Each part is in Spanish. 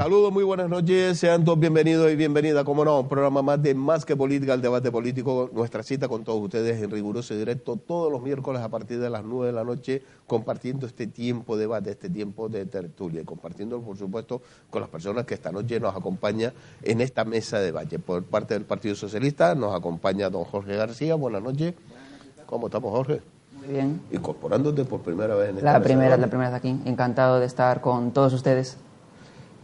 Saludos, muy buenas noches, sean todos bienvenidos y bienvenidas, como no, a un programa más de Más que Política, el debate político, nuestra cita con todos ustedes en riguroso y directo todos los miércoles a partir de las 9 de la noche, compartiendo este tiempo de debate, este tiempo de tertulia, y compartiéndolo, por supuesto, con las personas que esta noche nos acompañan en esta mesa de debate. Por parte del Partido Socialista nos acompaña don Jorge García, buenas noches. ¿Cómo estamos, Jorge? Muy bien. Incorporándote por primera vez en esta mesa La primera vez aquí, encantado de estar con todos ustedes.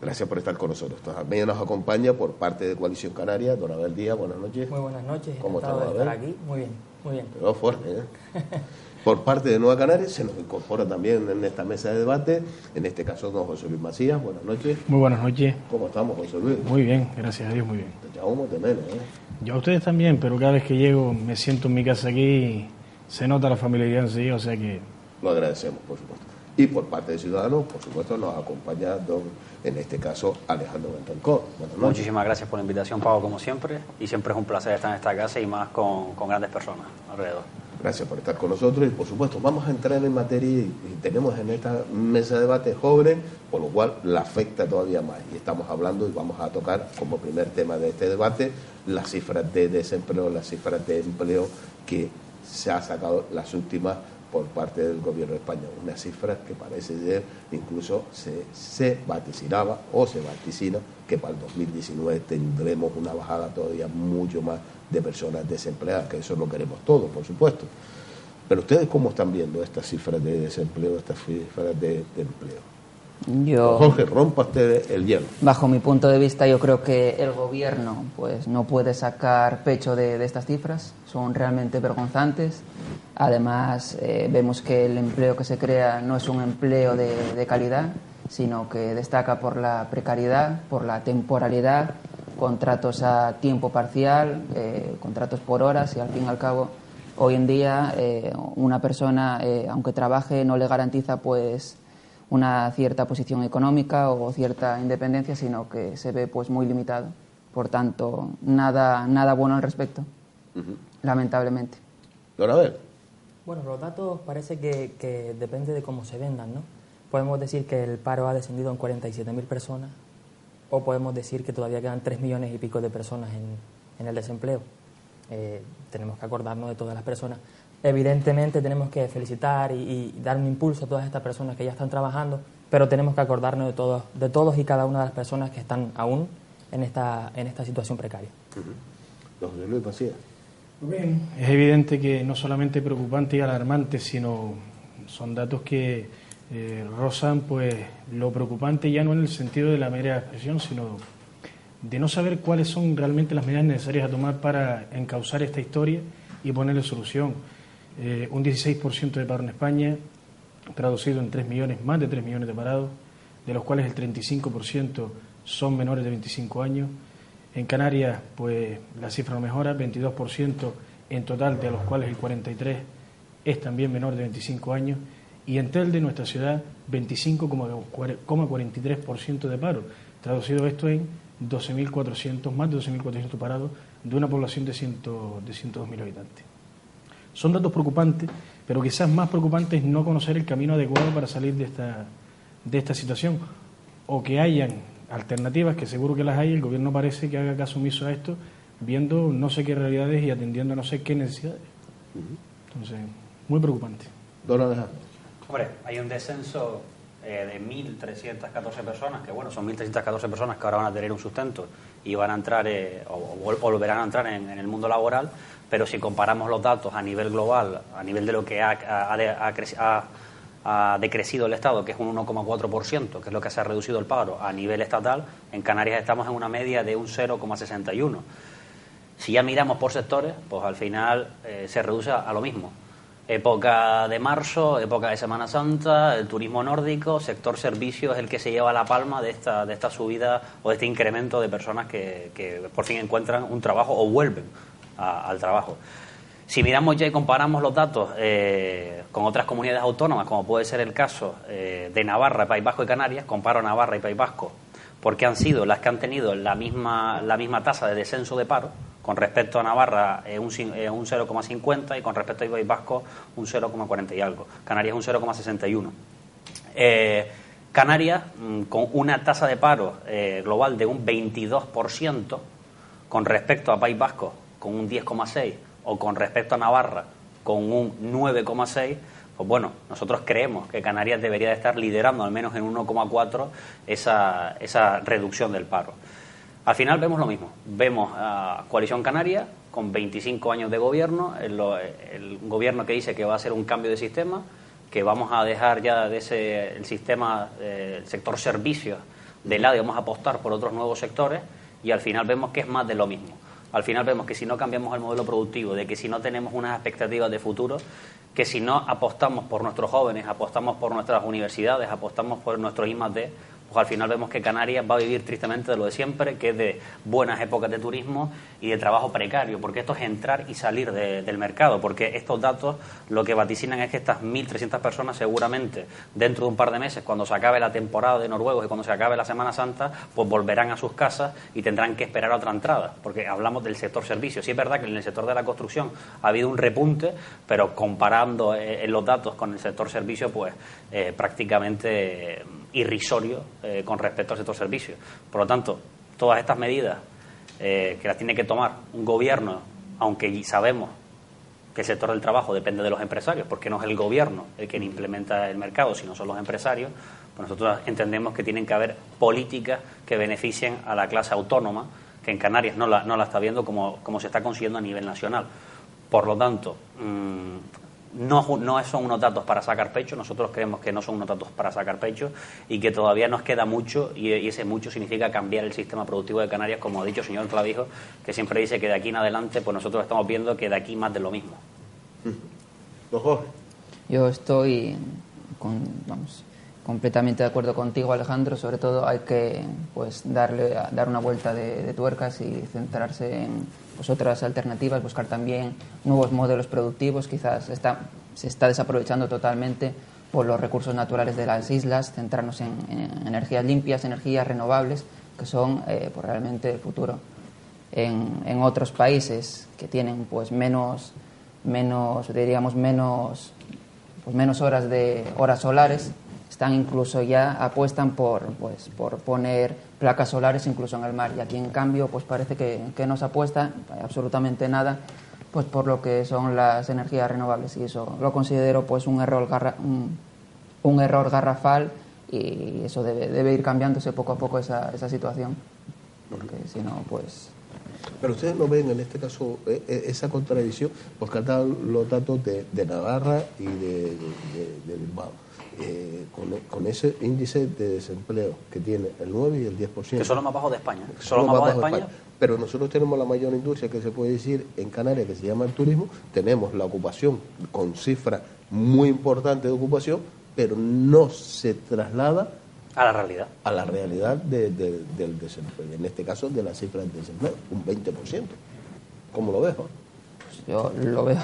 Gracias por estar con nosotros. También nos acompaña por parte de Coalición Canaria, don Abel Díaz, buenas noches. Muy buenas noches, ¿Cómo encantado estamos, de estar Abel? aquí. Muy bien, muy bien. Pero fuerte, ¿eh? Por parte de Nueva Canarias se nos incorpora también en esta mesa de debate, en este caso don José Luis Macías, buenas noches. Muy buenas noches. ¿Cómo estamos, José Luis? Muy bien, gracias a Dios, muy bien. Te llamamos de menos, ¿eh? Yo a ustedes también, pero cada vez que llego me siento en mi casa aquí y se nota la familiaridad enseguida, o sea que... Lo agradecemos, por supuesto. Y por parte de Ciudadanos, por supuesto, nos acompaña don, en este caso, Alejandro Bentancor. Buenas noches. Muchísimas gracias por la invitación, Pablo, como siempre, y siempre es un placer estar en esta casa y más con grandes personas alrededor. Gracias por estar con nosotros y, por supuesto, vamos a entrar en materia y tenemos en esta mesa de debate jóvenes, por lo cual la afecta todavía más. Y estamos hablando y vamos a tocar como primer tema de este debate las cifras de desempleo, las cifras de empleo que se ha sacado las últimas por parte del gobierno de España. Unas cifras que parece ser, incluso se vaticinaba o se vaticina que para el 2019 tendremos una bajada todavía mucho más de personas desempleadas, que eso lo queremos todos, por supuesto. Pero ustedes, ¿cómo están viendo estas cifras de desempleo, estas cifras de empleo? Jorge, rompa usted el hielo. Bajo mi punto de vista, yo creo que el gobierno pues no puede sacar pecho de estas cifras, son realmente vergonzantes. Además, vemos que el empleo que se crea no es un empleo de calidad, sino que destaca por la precariedad, por la temporalidad, contratos a tiempo parcial, contratos por horas, y al fin y al cabo, hoy en día una persona, aunque trabaje, no le garantiza pues una cierta posición económica o cierta independencia, sino que se ve pues muy limitado. Por tanto, nada bueno al respecto, lamentablemente. Don Abel. Bueno, los datos parece que depende de cómo se vendan, ¿no? Podemos decir que el paro ha descendido en 47.000 personas, o podemos decir que todavía quedan 3 millones y pico de personas en el desempleo. Tenemos que acordarnos de todas las personas. Evidentemente tenemos que felicitar y dar un impulso a todas estas personas que ya están trabajando, pero tenemos que acordarnos de todos y cada una de las personas que están aún en esta situación precaria. Don José Luis Macías. Bien, es evidente que no solamente preocupante y alarmante, sino son datos que rozan pues lo preocupante ya no en el sentido de la mera expresión, sino de no saber cuáles son realmente las medidas necesarias a tomar para encauzar esta historia y ponerle solución. Un 16% de paro en España, traducido en 3 millones, más de 3 millones de parados, de los cuales el 35% son menores de 25 años. En Canarias, pues la cifra no mejora, 22% en total, de los cuales el 43% es también menor de 25 años. Y en Telde, nuestra ciudad, 25,43% de paro. Traducido esto en 12.400, más de 12.400 parados de una población de 102.000 habitantes. Son datos preocupantes, pero quizás más preocupante es no conocer el camino adecuado para salir de esta situación, o que hayan alternativas, que seguro que las hay. El gobierno parece que haga caso omiso a esto, viendo no sé qué realidades y atendiendo no sé qué necesidades. Entonces, muy preocupante. Don Alejandro. Hombre, hay un descenso de 1.314 personas, que bueno, son 1.314 personas que ahora van a tener un sustento y van a entrar o volverán a entrar en el mundo laboral, pero si comparamos los datos a nivel global, a nivel de lo que ha decrecido el Estado, que es un 1,4%, que es lo que se ha reducido el paro a nivel estatal, en Canarias estamos en una media de un 0,61%. Si ya miramos por sectores, pues al final se reduce a lo mismo. Época de marzo, época de Semana Santa, el turismo nórdico, sector servicios es el que se lleva la palma de esta subida o de este incremento de personas que por fin encuentran un trabajo o vuelven al trabajo. Si miramos ya y comparamos los datos con otras comunidades autónomas, como puede ser el caso de Navarra, País Vasco y Canarias, comparo Navarra y País Vasco porque han sido las que han tenido la misma tasa de descenso de paro. Con respecto a Navarra un 0,50 y con respecto al País Vasco un 0,40 y algo. Canarias un 0,61. Canarias, con una tasa de paro global de un 22%, con respecto a País Vasco, con un 10,6%, o con respecto a Navarra, con un 9,6%, pues bueno, nosotros creemos que Canarias debería de estar liderando al menos en 1,4% esa reducción del paro. Al final vemos lo mismo. Vemos a Coalición Canaria con 25 años de gobierno, el gobierno que dice que va a hacer un cambio de sistema, que vamos a dejar ya el sistema, el sector servicios de lado y vamos a apostar por otros nuevos sectores, y al final vemos que es más de lo mismo. Al final vemos que si no cambiamos el modelo productivo, de que si no tenemos unas expectativas de futuro, que si no apostamos por nuestros jóvenes, apostamos por nuestras universidades, apostamos por nuestros I+D, pues al final vemos que Canarias va a vivir tristemente de lo de siempre, que es de buenas épocas de turismo y de trabajo precario, porque esto es entrar y salir del mercado, porque estos datos lo que vaticinan es que estas 1.300 personas seguramente dentro de un par de meses, cuando se acabe la temporada de noruegos y cuando se acabe la Semana Santa, pues volverán a sus casas y tendrán que esperar otra entrada, porque hablamos del sector servicios. Sí es verdad que en el sector de la construcción ha habido un repunte, pero comparando en los datos con el sector servicio, pues prácticamente irrisorio con respecto al sector servicios. Por lo tanto, todas estas medidas que las tiene que tomar un gobierno, aunque sabemos que el sector del trabajo depende de los empresarios, porque no es el gobierno el que implementa el mercado, sino son los empresarios, pues nosotros entendemos que tienen que haber políticas que beneficien a la clase autónoma, que en Canarias no la está viendo como se está consiguiendo a nivel nacional. Por lo tanto, no son unos datos para sacar pecho. Nosotros creemos que no son unos datos para sacar pecho y que todavía nos queda mucho, y ese mucho significa cambiar el sistema productivo de Canarias, como ha dicho el señor Clavijo, que siempre dice que de aquí en adelante pues nosotros estamos viendo que de aquí más de lo mismo. Jorge. Yo estoy completamente de acuerdo contigo, Alejandro. Sobre todo hay que dar una vuelta de tuercas y centrarse en otras alternativas, buscar también nuevos modelos productivos. Quizás se está desaprovechando totalmente por los recursos naturales de las islas, centrarnos en energías limpias, energías renovables, que son pues realmente el futuro. En otros países que tienen pues menos horas solares, apuestan por poner placas solares incluso en el mar, y aquí en cambio pues parece que no se apuesta absolutamente nada pues por lo que son las energías renovables, y eso lo considero pues un error garrafal, y eso debe ir cambiándose poco a poco esa situación, porque si no pues... Pero ustedes no ven en este caso esa contradicción, porque han dado los datos de Navarra y de Bilbao. Con ese índice de desempleo que tiene el 9 y el 10%. Que son los más bajos de España. Pero nosotros tenemos la mayor industria que se puede decir en Canarias, que se llama el turismo. Tenemos la ocupación con cifras muy importantes de ocupación, pero no se traslada a la realidad. A la realidad del desempleo. En este caso, de las cifras de desempleo, un 20%. ¿Cómo lo ves, Jorge? Pues yo lo veo,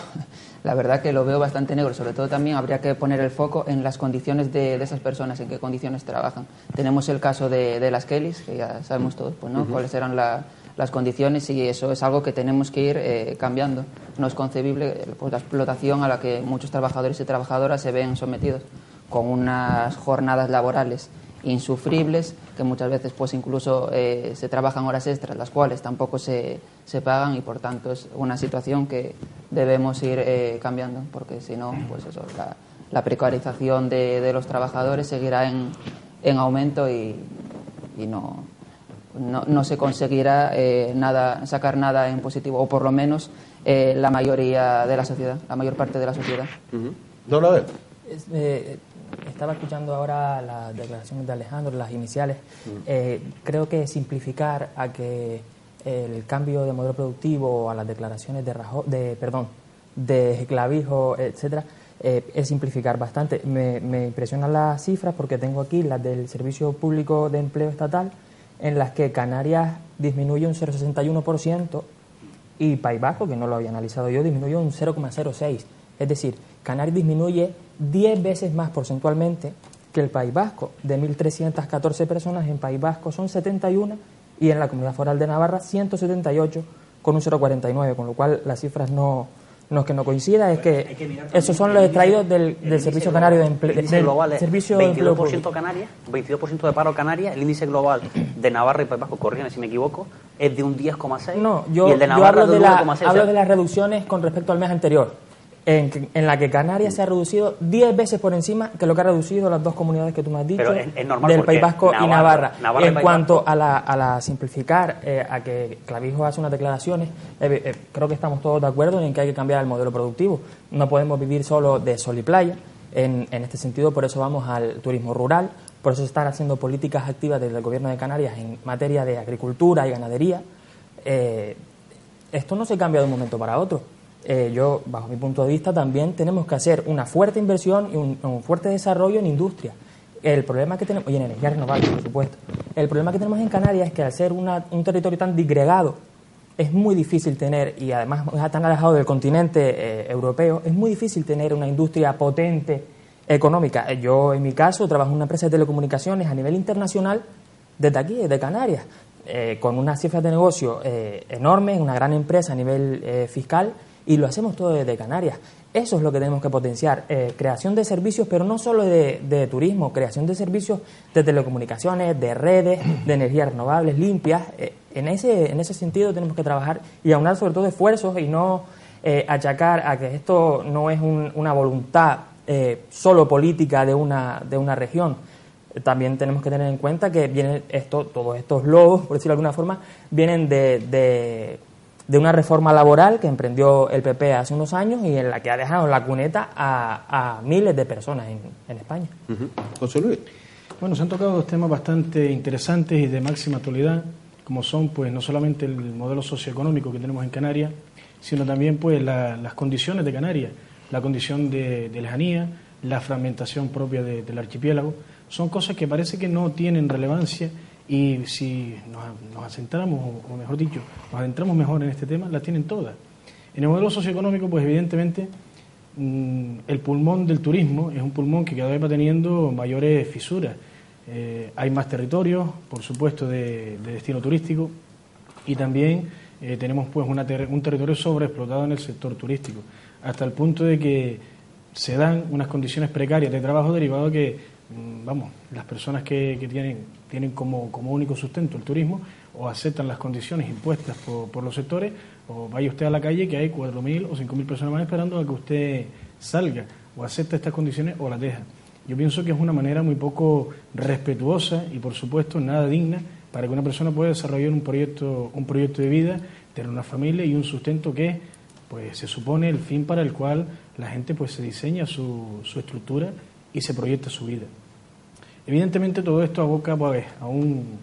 la verdad que lo veo bastante negro. Sobre todo también habría que poner el foco en las condiciones de esas personas, en qué condiciones trabajan. Tenemos el caso de las Kellys, que ya sabemos todos, pues, ¿no? Uh-huh. Cuáles eran las condiciones, y eso es algo que tenemos que ir cambiando. No es concebible pues, la explotación a la que muchos trabajadores y trabajadoras se ven sometidos, con unas jornadas laborales insufribles, que muchas veces pues incluso se trabajan horas extras, las cuales tampoco se pagan, y por tanto es una situación que debemos ir cambiando, porque si no, pues eso, la precarización de los trabajadores seguirá en aumento, y no se conseguirá sacar nada en positivo, o por lo menos la mayoría de la sociedad, la mayor parte de la sociedad. Uh-huh. ¿No lo ves? Estaba escuchando ahora las declaraciones de Alejandro, las iniciales. Creo que simplificar a que el cambio de modelo productivo, a las declaraciones de Clavijo, etcétera, es simplificar bastante. Me impresionan las cifras, porque tengo aquí las del Servicio Público de Empleo Estatal, en las que Canarias disminuye un 0,61% y País Vasco, que no lo había analizado yo, disminuye un 0,06%. Es decir, Canarias disminuye 10 veces más porcentualmente que el País Vasco. De 1.314 personas en País Vasco son 71, y en la Comunidad Foral de Navarra 178, con un 0,49, con lo cual las cifras no Lo que no coincida es que esos son los extraídos del Servicio Canario de Empleo. El índice global es Servicio de Empleo 22% Canarias, 22% de paro Canarias. El índice global de Navarra y País Vasco, corrígeme si me equivoco, es de un 10,6. No, y el de yo Navarra hablo de un 1,6. hablo de las reducciones con respecto al mes anterior, en la que Canarias se ha reducido 10 veces por encima que lo que ha reducido las dos comunidades que tú me has dicho, pero es normal, del País Vasco y Navarra. En y cuanto a la simplificar, a que Clavijo hace unas declaraciones, creo que estamos todos de acuerdo en que hay que cambiar el modelo productivo. No podemos vivir solo de sol y playa. En este sentido, por eso vamos al turismo rural, por eso se están haciendo políticas activas desde el Gobierno de Canarias en materia de agricultura y ganadería. Esto no se cambia de un momento para otro. Yo, bajo mi punto de vista, también tenemos que hacer una fuerte inversión y un fuerte desarrollo en industria. El problema que tenemos, y en energías renovables, por supuesto, el problema que tenemos en Canarias es que al ser un territorio tan disgregado, es muy difícil tener, y además tan alejado del continente europeo, es muy difícil tener una industria potente económica. Yo, en mi caso, trabajo en una empresa de telecomunicaciones a nivel internacional desde aquí, desde Canarias, con unas cifras de negocio enormes, una gran empresa a nivel fiscal, y lo hacemos todo desde Canarias. Eso es lo que tenemos que potenciar, creación de servicios, pero no solo de turismo, creación de servicios de telecomunicaciones, de redes, de energías renovables, limpias. En ese sentido tenemos que trabajar y aunar sobre todo esfuerzos y no achacar a que esto no es una voluntad solo política de una región. También tenemos que tener en cuenta que todos estos logros, por decirlo de alguna forma, vienen de una reforma laboral que emprendió el PP hace unos años y en la que ha dejado en la cuneta a miles de personas en España. José Luis. Bueno, se han tocado dos temas bastante interesantes y de máxima actualidad, como son pues no solamente el modelo socioeconómico que tenemos en Canarias, sino también pues las condiciones de Canarias, la condición de lejanía, la fragmentación propia del archipiélago. Son cosas que parece que no tienen relevancia. Y si nos acentramos, o mejor dicho, nos adentramos mejor en este tema, las tienen todas. En el modelo socioeconómico, pues evidentemente, el pulmón del turismo es un pulmón que cada vez va teniendo mayores fisuras. Hay más territorios, por supuesto, de destino turístico, y también tenemos pues un territorio sobreexplotado en el sector turístico, hasta el punto de que se dan unas condiciones precarias de trabajo derivado de que las personas que tienen como único sustento el turismo o aceptan las condiciones impuestas por los sectores, o vaya usted a la calle que hay 4.000 o 5.000 personas más esperando a que usted salga, o acepta estas condiciones o las deja. Yo pienso que es una manera muy poco respetuosa y, por supuesto, nada digna para que una persona pueda desarrollar un proyecto de vida, tener una familia y un sustento que pues se supone el fin para el cual la gente pues se diseña su estructura y se proyecta su vida. Evidentemente todo esto aboca pues a un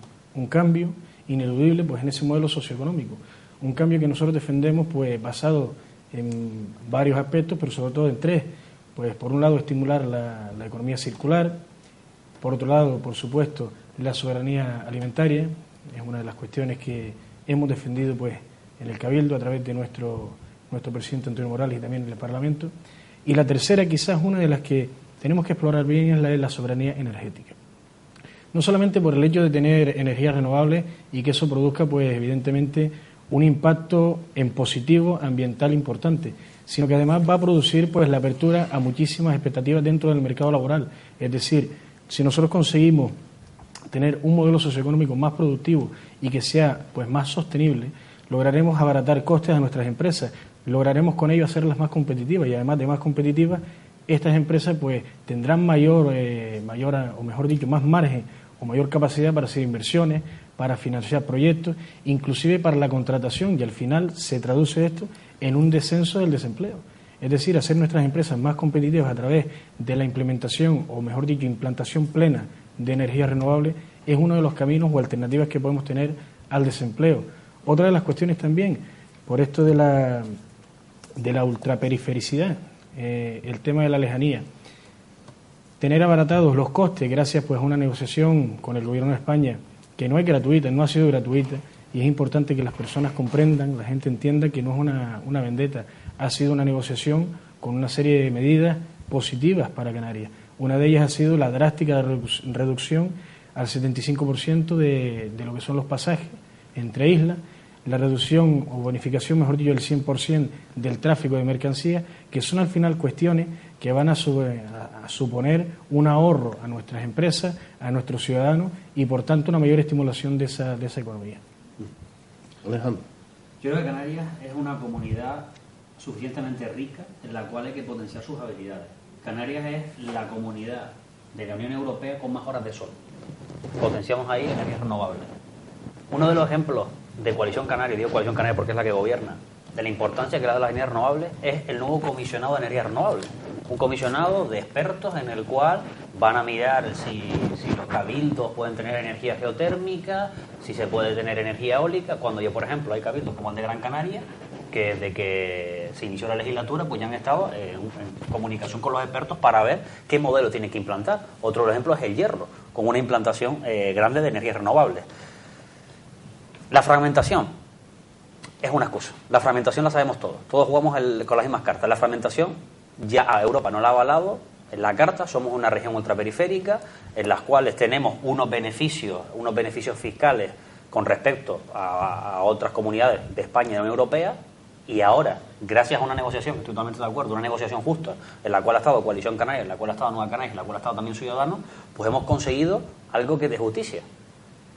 cambio ineludible pues en ese modelo socioeconómico, un cambio que nosotros defendemos pues basado en varios aspectos, pero sobre todo en tres. Pues por un lado estimular la economía circular, por otro lado, por supuesto, la soberanía alimentaria, es una de las cuestiones que hemos defendido pues en el Cabildo a través de nuestro presidente Antonio Morales y también en el Parlamento. Y la tercera, quizás una de las que tenemos que explorar bien, es la de la soberanía energética. No solamente por el hecho de tener energías renovables y que eso produzca, pues evidentemente, un impacto en positivo ambiental importante, sino que además va a producir pues la apertura a muchísimas expectativas dentro del mercado laboral. Es decir, si nosotros conseguimos tener un modelo socioeconómico más productivo y que sea pues más sostenible, lograremos abaratar costes a nuestras empresas, lograremos con ello hacerlas más competitivas, y además de más competitivas, estas empresas pues tendrán más margen o mayor capacidad para hacer inversiones, para financiar proyectos, inclusive para la contratación, y al final se traduce esto en un descenso del desempleo. Es decir, hacer nuestras empresas más competitivas a través de la implementación, o mejor dicho, implantación plena de energías renovables, es uno de los caminos o alternativas que podemos tener al desempleo. Otra de las cuestiones también, por esto de la ultraperifericidad, el tema de la lejanía, tener abaratados los costes gracias pues a una negociación con el Gobierno de España que no es gratuita, no ha sido gratuita, y es importante que las personas comprendan, la gente entienda que no es una vendetta, ha sido una negociación con una serie de medidas positivas para Canarias. Una de ellas ha sido la drástica reducción al 75% de lo que son los pasajes entre islas, la reducción o bonificación, mejor dicho, del 100% del tráfico de mercancías, que son al final cuestiones que van a suponer un ahorro a nuestras empresas, a nuestros ciudadanos y, por tanto, una mayor estimulación de esa economía. Alejandro. Yo creo que Canarias es una comunidad suficientemente rica en la cual hay que potenciar sus habilidades. Canarias es la comunidad de la Unión Europea con más horas de sol. Potenciamos ahí energías renovables. Uno de los ejemplos de Coalición Canaria, digo Coalición Canaria porque es la que gobierna, de la importancia que le da las energías renovables, es el nuevo comisionado de energías renovables. Un comisionado de expertos en el cual van a mirar si los cabildos pueden tener energía geotérmica, si se puede tener energía eólica. Cuando yo, por ejemplo, hay cabildos como el de Gran Canaria, que desde que se inició la legislatura pues ya han estado en comunicación con los expertos para ver qué modelo tiene que implantar. Otro ejemplo es el Hierro, con una implantación grande de energías renovables. La fragmentación es una excusa. La fragmentación la sabemos todos jugamos con las mismas cartas. La fragmentación ya a Europa no la ha avalado en la carta. Somos una región ultraperiférica en las cuales tenemos unos beneficios fiscales con respecto a otras comunidades de España y de la Unión Europea. Y ahora, gracias a una negociación, que estoy totalmente de acuerdo, una negociación justa, en la cual ha estado Coalición Canaria, en la cual ha estado Nueva Canarias, en la cual ha estado también Ciudadanos, pues hemos conseguido algo que es de justicia.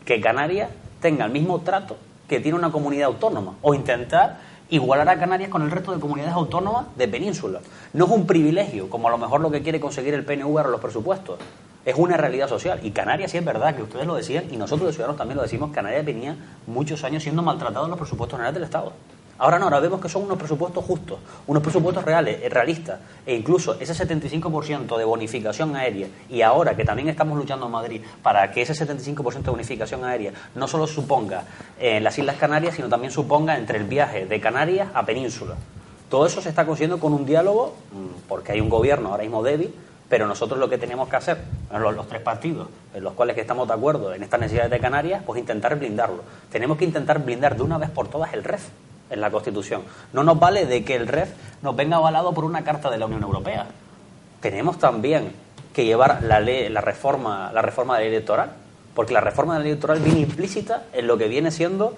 Que Canarias tenga el mismo trato que tiene una comunidad autónoma, o intentar igualar a Canarias con el resto de comunidades autónomas de península. No es un privilegio, como a lo mejor lo que quiere conseguir el PNV ahora los presupuestos. Es una realidad social. Y Canarias, sí es verdad que ustedes lo decían, y nosotros los ciudadanos también lo decimos, Canarias venía muchos años siendo maltratado en los presupuestos generales del Estado. Ahora no, ahora vemos que son unos presupuestos justos, unos presupuestos reales, realistas, e incluso ese 75% de bonificación aérea, y ahora que también estamos luchando en Madrid para que ese 75% de bonificación aérea no solo suponga en las Islas Canarias, sino también suponga entre el viaje de Canarias a Península. Todo eso se está consiguiendo con un diálogo, porque hay un gobierno ahora mismo débil, pero nosotros lo que tenemos que hacer, los tres partidos en los cuales que estamos de acuerdo en estas necesidades de Canarias, pues intentar blindarlo. Tenemos que intentar blindar de una vez por todas el REF en la Constitución. No nos vale de que el REF nos venga avalado por una carta de la Unión Europea. Tenemos también que llevar la reforma de la ley electoral, porque la reforma de la ley electoral viene implícita en lo que viene siendo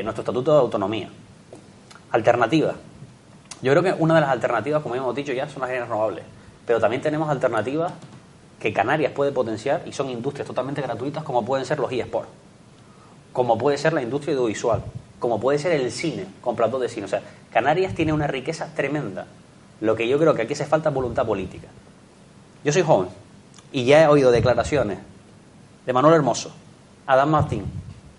nuestro Estatuto de Autonomía. Alternativas. Yo creo que una de las alternativas, como hemos dicho ya, son las energías renovables, pero también tenemos alternativas que Canarias puede potenciar y son industrias totalmente gratuitas, como pueden ser los eSports, como puede ser la industria audiovisual, como puede ser el cine, con platos de cine. O sea, Canarias tiene una riqueza tremenda. Lo que yo creo que aquí hace falta es voluntad política. Yo soy joven y ya he oído declaraciones de Manuel Hermoso, Adán Martín,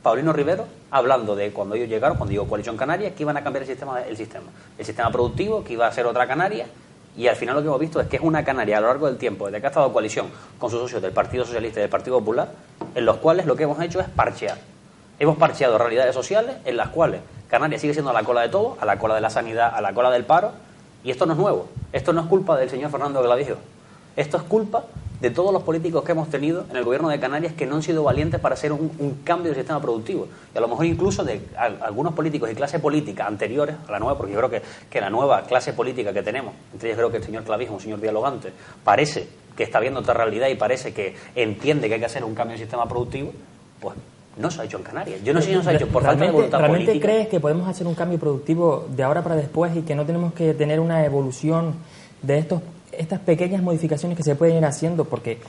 Paulino Rivero, hablando de cuando ellos llegaron, cuando llegó Coalición Canaria, que iban a cambiar el sistema productivo, que iba a ser otra Canarias, y al final lo que hemos visto es que es una Canaria a lo largo del tiempo, desde que ha estado Coalición con sus socios del Partido Socialista y del Partido Popular, en los cuales lo que hemos hecho es parchear. Hemos parcheado realidades sociales en las cuales Canarias sigue siendo a la cola de todo, a la cola de la sanidad, a la cola del paro, y esto no es nuevo. Esto no es culpa del señor Fernando Clavijo. Esto es culpa de todos los políticos que hemos tenido en el gobierno de Canarias que no han sido valientes para hacer un cambio del sistema productivo. Y a lo mejor incluso de algunos políticos y clase política anteriores a la nueva, porque yo creo que la nueva clase política que tenemos, entre ellos creo que el señor Clavijo, un señor dialogante, parece que está viendo otra realidad y parece que entiende que hay que hacer un cambio del sistema productivo, pues no se ha hecho en Canarias. Yo no sé si no se ha hecho por falta de voluntad política. ¿Realmente crees que podemos hacer un cambio productivo de ahora para después y que no tenemos que tener una evolución de estas pequeñas modificaciones que se pueden ir haciendo? Porque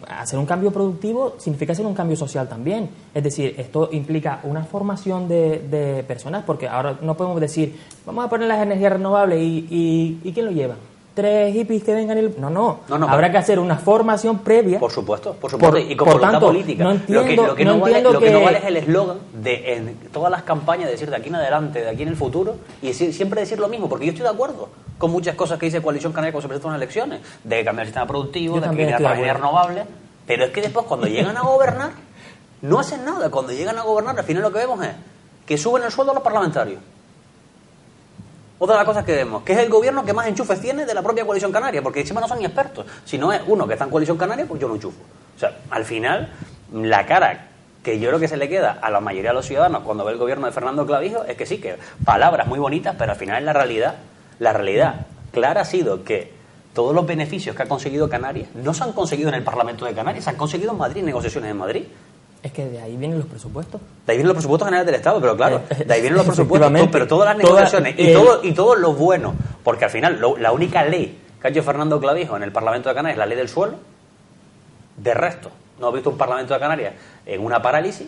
hacer un cambio productivo significa hacer un cambio social también. Es decir, esto implica una formación de personas, porque ahora no podemos decir, vamos a poner las energías renovables y ¿quién lo lleva? 3 hippies que vengan y... No, habrá que hacer una formación previa. Por supuesto, y con voluntad política. No entiendo, lo que no vale es el eslogan de en todas las campañas decir de aquí en adelante, de aquí en el futuro, y siempre decir lo mismo, porque yo estoy de acuerdo con muchas cosas que dice Coalición Canaria cuando se presentan unas elecciones, de cambiar el sistema productivo, de cambiar las energías renovables, pero es que después cuando llegan a gobernar, no hacen nada. Cuando llegan a gobernar, al final lo que vemos es que suben el sueldo a los parlamentarios. Otra de las cosas que vemos, que es el gobierno que más enchufes tiene de la propia Coalición Canaria, porque encima no son ni expertos. Si no es uno que está en Coalición Canaria, pues yo lo enchufo. O sea, al final, la cara que yo creo que se le queda a la mayoría de los ciudadanos cuando ve el gobierno de Fernando Clavijo es que sí, que palabras muy bonitas, pero al final la realidad clara ha sido que todos los beneficios que ha conseguido Canarias no se han conseguido en el Parlamento de Canarias, se han conseguido en Madrid, en negociaciones en Madrid. Es que de ahí vienen los presupuestos. De ahí vienen los presupuestos generales del Estado, pero claro, de ahí vienen los presupuestos, pero todas las Toda, negociaciones y todo lo bueno, porque al final la única ley que ha hecho Fernando Clavijo en el Parlamento de Canarias es la ley del suelo. De resto, no he visto un Parlamento de Canarias en una parálisis,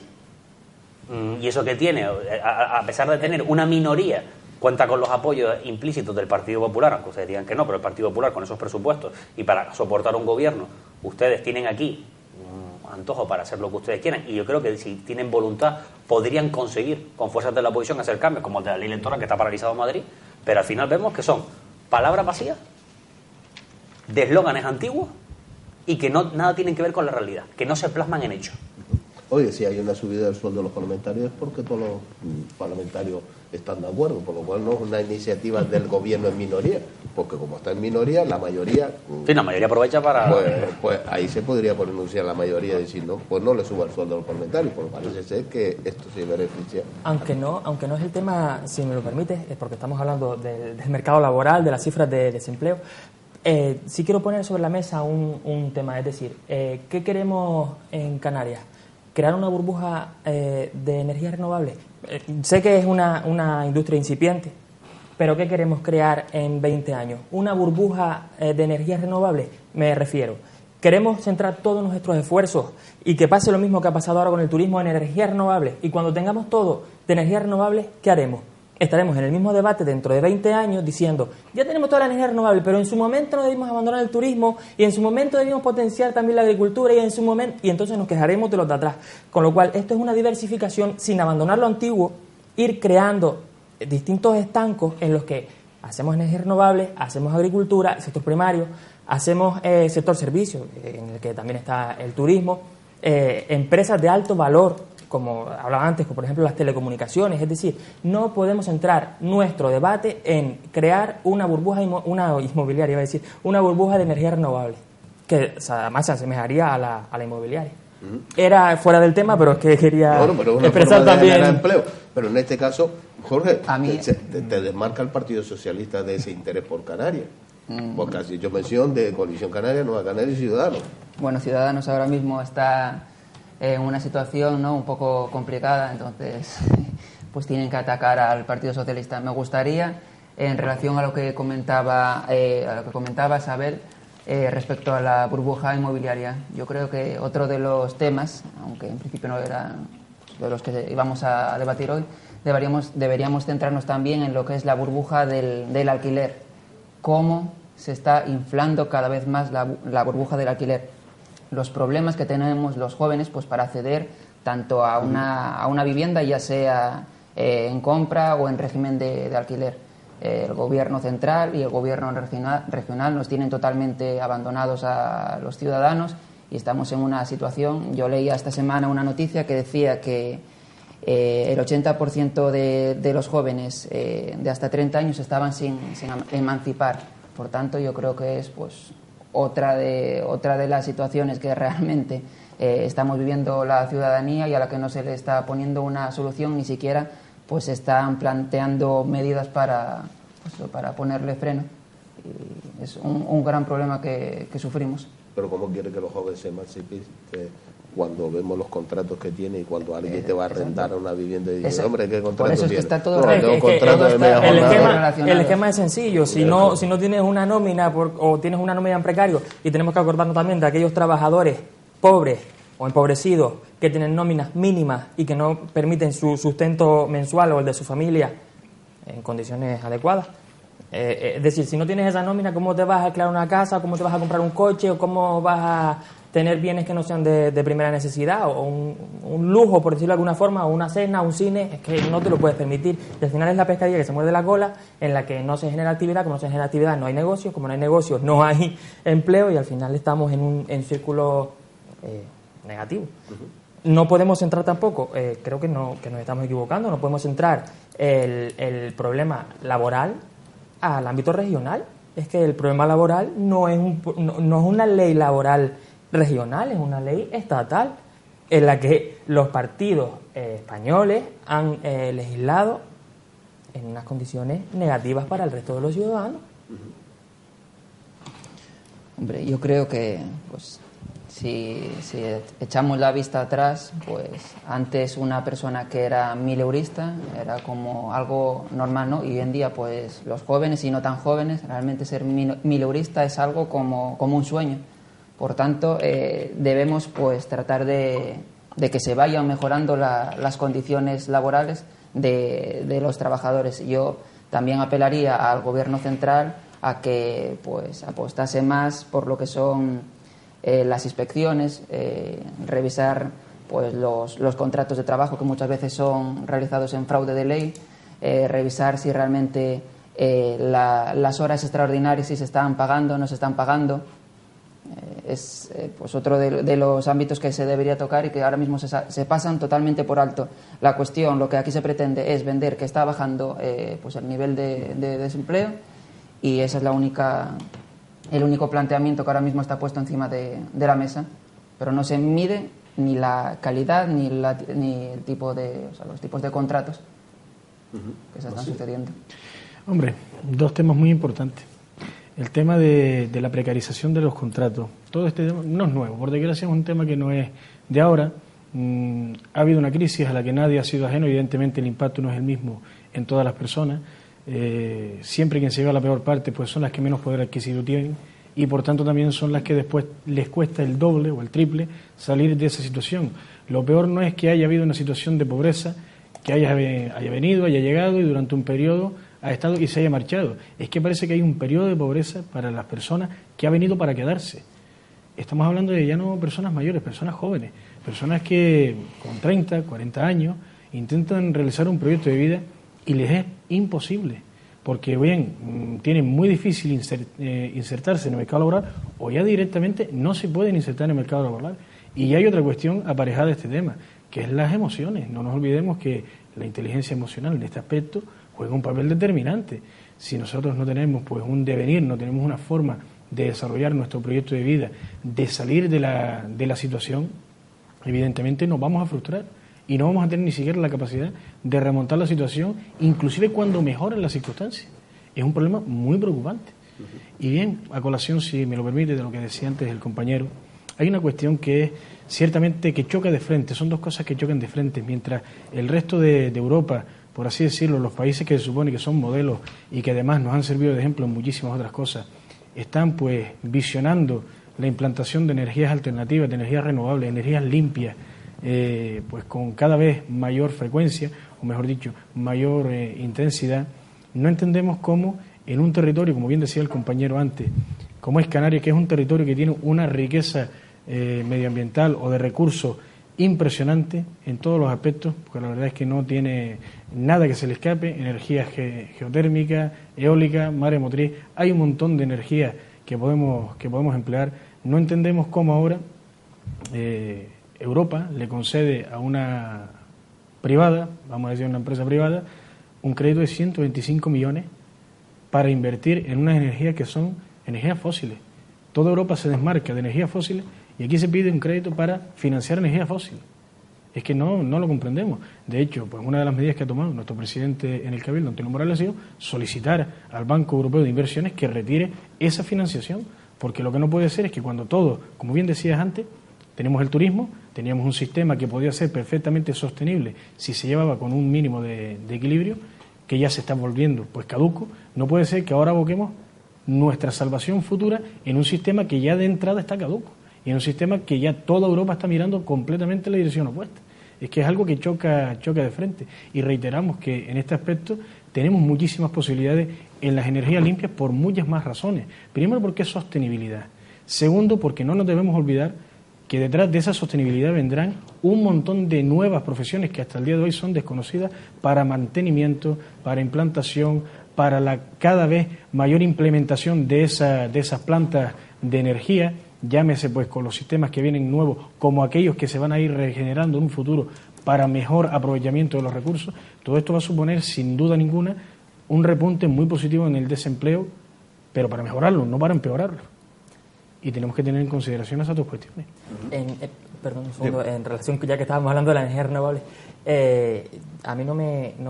y eso que tiene, a pesar de tener una minoría, cuenta con los apoyos implícitos del Partido Popular, aunque ustedes digan que no, pero el Partido Popular con esos presupuestos y para soportar un gobierno, ustedes tienen aquí antojo para hacer lo que ustedes quieran, y yo creo que si tienen voluntad podrían conseguir con fuerzas de la oposición hacer cambios como el de la ley electoral que está paralizado en Madrid, pero al final vemos que son palabras vacías, de eslóganes antiguos y que nada tienen que ver con la realidad, que no se plasman en hechos. Oye, si hay una subida del sueldo de los parlamentarios es porque todos los parlamentarios están de acuerdo, por lo cual no es una iniciativa del gobierno en minoría, porque como está en minoría, la mayoría... Sí, la mayoría aprovecha para... Pues ahí se podría pronunciar la mayoría y decir, no, pues no le suba el sueldo a los parlamentarios, porque parece ser que esto se beneficia. Aunque no es el tema, si me lo permite, es porque estamos hablando del mercado laboral, de las cifras de desempleo. Sí quiero poner sobre la mesa un tema, es decir, ¿qué queremos en Canarias? ¿Crear una burbuja de energías renovables? Sé que es una industria incipiente, pero ¿qué queremos crear en 20 años? ¿Una burbuja de energías renovables? Me refiero. ¿Queremos centrar todos nuestros esfuerzos y que pase lo mismo que ha pasado ahora con el turismo en energías renovables? Y cuando tengamos todo de energías renovables, ¿qué haremos? Estaremos en el mismo debate dentro de 20 años diciendo, ya tenemos toda la energía renovable, pero en su momento no debimos abandonar el turismo y en su momento debimos potenciar también la agricultura y entonces nos quejaremos de los de atrás. Con lo cual, esto es una diversificación sin abandonar lo antiguo, ir creando distintos estancos en los que hacemos energías renovables, hacemos agricultura, sector primario, hacemos sector servicios, en el que también está el turismo, empresas de alto valor, como hablaba antes, como por ejemplo las telecomunicaciones. Es decir, no podemos centrar nuestro debate en crear una burbuja inmobiliaria, iba a decir, una burbuja de energía renovable, que además se asemejaría a la inmobiliaria. Era fuera del tema, pero es que quería expresar también empleo. Pero en este caso, Jorge, te desmarca el Partido Socialista de ese interés por Canarias. Porque has hecho mención de Coalición Canaria, Nueva Canaria y Ciudadanos. Bueno, Ciudadanos ahora mismo está en una situación, ¿no?, un poco complicada, entonces pues tienen que atacar al Partido Socialista. Me gustaría, en relación a lo que comentaba Isabel, respecto a la burbuja inmobiliaria, yo creo que otro de los temas, aunque en principio no era de los que íbamos a debatir hoy, deberíamos centrarnos también en lo que es la burbuja del alquiler, cómo se está inflando cada vez más la burbuja del alquiler. Los problemas que tenemos los jóvenes pues para acceder tanto a una vivienda, ya sea en compra o en régimen de alquiler. El gobierno central y el gobierno regional nos tienen totalmente abandonados a los ciudadanos y estamos en una situación. Yo leía esta semana una noticia que decía que el 80% de los jóvenes de hasta 30 años estaban sin emancipar. Por tanto, yo creo que es pues otra de las situaciones que realmente estamos viviendo la ciudadanía y a la que no se le está poniendo una solución, ni siquiera pues se están planteando medidas para ponerle freno. Y es un gran problema que sufrimos. Pero ¿cómo quiere que los jóvenes se emancipen cuando vemos los contratos que tiene y cuando alguien te va a arrendar una vivienda y dice, hombre, ¿qué contrato por eso es tiene? que está todo el esquema es sencillo. Si no tienes una nómina o tienes una nómina en precario, y tenemos que acordarnos también de aquellos trabajadores pobres o empobrecidos que tienen nóminas mínimas y que no permiten su sustento mensual o el de su familia en condiciones adecuadas. Es decir, si no tienes esa nómina, ¿cómo te vas a alquilar una casa? ¿Cómo te vas a comprar un coche? ¿O cómo vas a tener bienes que no sean de primera necesidad? O un lujo, por decirlo de alguna forma, o una cena, un cine, es que no te lo puedes permitir. Y al final es la pescadilla que se muerde la cola, en la que no se genera actividad. Como no se genera actividad, no hay negocios. Como no hay negocios, no hay empleo. Y al final estamos en un círculo negativo. No podemos centrar tampoco, creo que nos estamos equivocando, no podemos centrar el problema laboral al ámbito regional. Es que el problema laboral no es una ley laboral regional, es una ley estatal en la que los partidos españoles han legislado en unas condiciones negativas para el resto de los ciudadanos. Hombre, yo creo que pues Si echamos la vista atrás, pues antes una persona que era mileurista era como algo normal, ¿no? Y hoy en día, pues los jóvenes y no tan jóvenes, realmente ser mileurista es algo como un sueño. Por tanto, debemos pues tratar de que se vayan mejorando las condiciones laborales de los trabajadores. Yo también apelaría al Gobierno central a que pues apostase más por lo que son las inspecciones, revisar pues los contratos de trabajo que muchas veces son realizados en fraude de ley, revisar si realmente las horas extraordinarias si se están pagando o no se están pagando. Es pues otro de los ámbitos que se debería tocar y que ahora mismo se pasan totalmente por alto. La cuestión, lo que aquí se pretende es vender que está bajando pues el nivel de desempleo, y esa es el único planteamiento que ahora mismo está puesto encima de la mesa, pero no se mide ni la calidad ni el tipo los tipos de contratos que se están sucediendo. Hombre, dos temas muy importantes. El tema de la precarización de los contratos. Todo este tema no es nuevo, por desgracia es un tema que no es de ahora. Ha habido una crisis a la que nadie ha sido ajeno, evidentemente el impacto no es el mismo en todas las personas. Siempre quien se lleva la peor parte pues son las que menos poder adquisitivo tienen, y por tanto también son las que después les cuesta el doble o el triple salir de esa situación. Lo peor no es que haya habido una situación de pobreza, que haya venido, haya llegado y durante un periodo ha estado y se haya marchado. Es que parece que hay un periodo de pobreza para las personas que ha venido para quedarse. Estamos hablando de ya no personas mayores, personas jóvenes, personas que con 30, 40 años intentan realizar un proyecto de vida y les es imposible, porque bien, tienen muy difícil insertarse en el mercado laboral, o ya directamente no se pueden insertar en el mercado laboral. Y hay otra cuestión aparejada a este tema, que es las emociones. No nos olvidemos que la inteligencia emocional en este aspecto juega un papel determinante. Si nosotros no tenemos pues un devenir, no tenemos una forma de desarrollar nuestro proyecto de vida, de salir de la situación, evidentemente nos vamos a frustrar y no vamos a tener ni siquiera la capacidad de remontar la situación, inclusive cuando mejoren las circunstancias. Es un problema muy preocupante. Y bien, a colación, si me lo permite, de lo que decía antes el compañero, hay una cuestión que es ciertamente que choca de frente, son dos cosas que chocan de frente, mientras el resto de Europa, por así decirlo, los países que se supone que son modelos y que además nos han servido de ejemplo en muchísimas otras cosas, están pues visionando la implantación de energías alternativas, de energías renovables, energías limpias, pues con cada vez mayor frecuencia, o mejor dicho, mayor intensidad. No entendemos cómo en un territorio, como bien decía el compañero antes, como es Canarias, que es un territorio que tiene una riqueza medioambiental o de recursos impresionante en todos los aspectos, porque la verdad es que no tiene nada que se le escape, energías geotérmicas, eólica, maremotriz, hay un montón de energías que podemos emplear. No entendemos cómo ahora Europa le concede a una privada, vamos a decir una empresa privada, un crédito de 125 millones para invertir en unas energías que son energías fósiles. Toda Europa se desmarca de energías fósiles y aquí se pide un crédito para financiar energías fósiles. Es que no lo comprendemos. De hecho, pues una de las medidas que ha tomado nuestro presidente en el Cabildo, Antonio Morales, ha sido solicitar al Banco Europeo de Inversiones que retire esa financiación, porque lo que no puede ser es que cuando todo, como bien decías antes, tenemos el turismo, teníamos un sistema que podía ser perfectamente sostenible si se llevaba con un mínimo de equilibrio, que ya se está volviendo pues caduco. No puede ser que ahora aboquemos nuestra salvación futura en un sistema que ya de entrada está caduco y en un sistema que ya toda Europa está mirando completamente en la dirección opuesta. Es que es algo que choca de frente, y reiteramos que en este aspecto tenemos muchísimas posibilidades en las energías limpias por muchas más razones. Primero, porque es sostenibilidad. Segundo, porque no nos debemos olvidar que detrás de esa sostenibilidad vendrán un montón de nuevas profesiones que hasta el día de hoy son desconocidas para mantenimiento, para implantación, para la cada vez mayor implementación de esas plantas de energía, llámese pues con los sistemas que vienen nuevos, como aquellos que se van a ir regenerando en un futuro para mejor aprovechamiento de los recursos. Todo esto va a suponer, sin duda ninguna, un repunte muy positivo en el desempleo, pero para mejorarlo, no para empeorarlo. Y tenemos que tener en consideración esas dos cuestiones. Perdón, un segundo, en relación, ya que estábamos hablando de la energía renovable, a mí no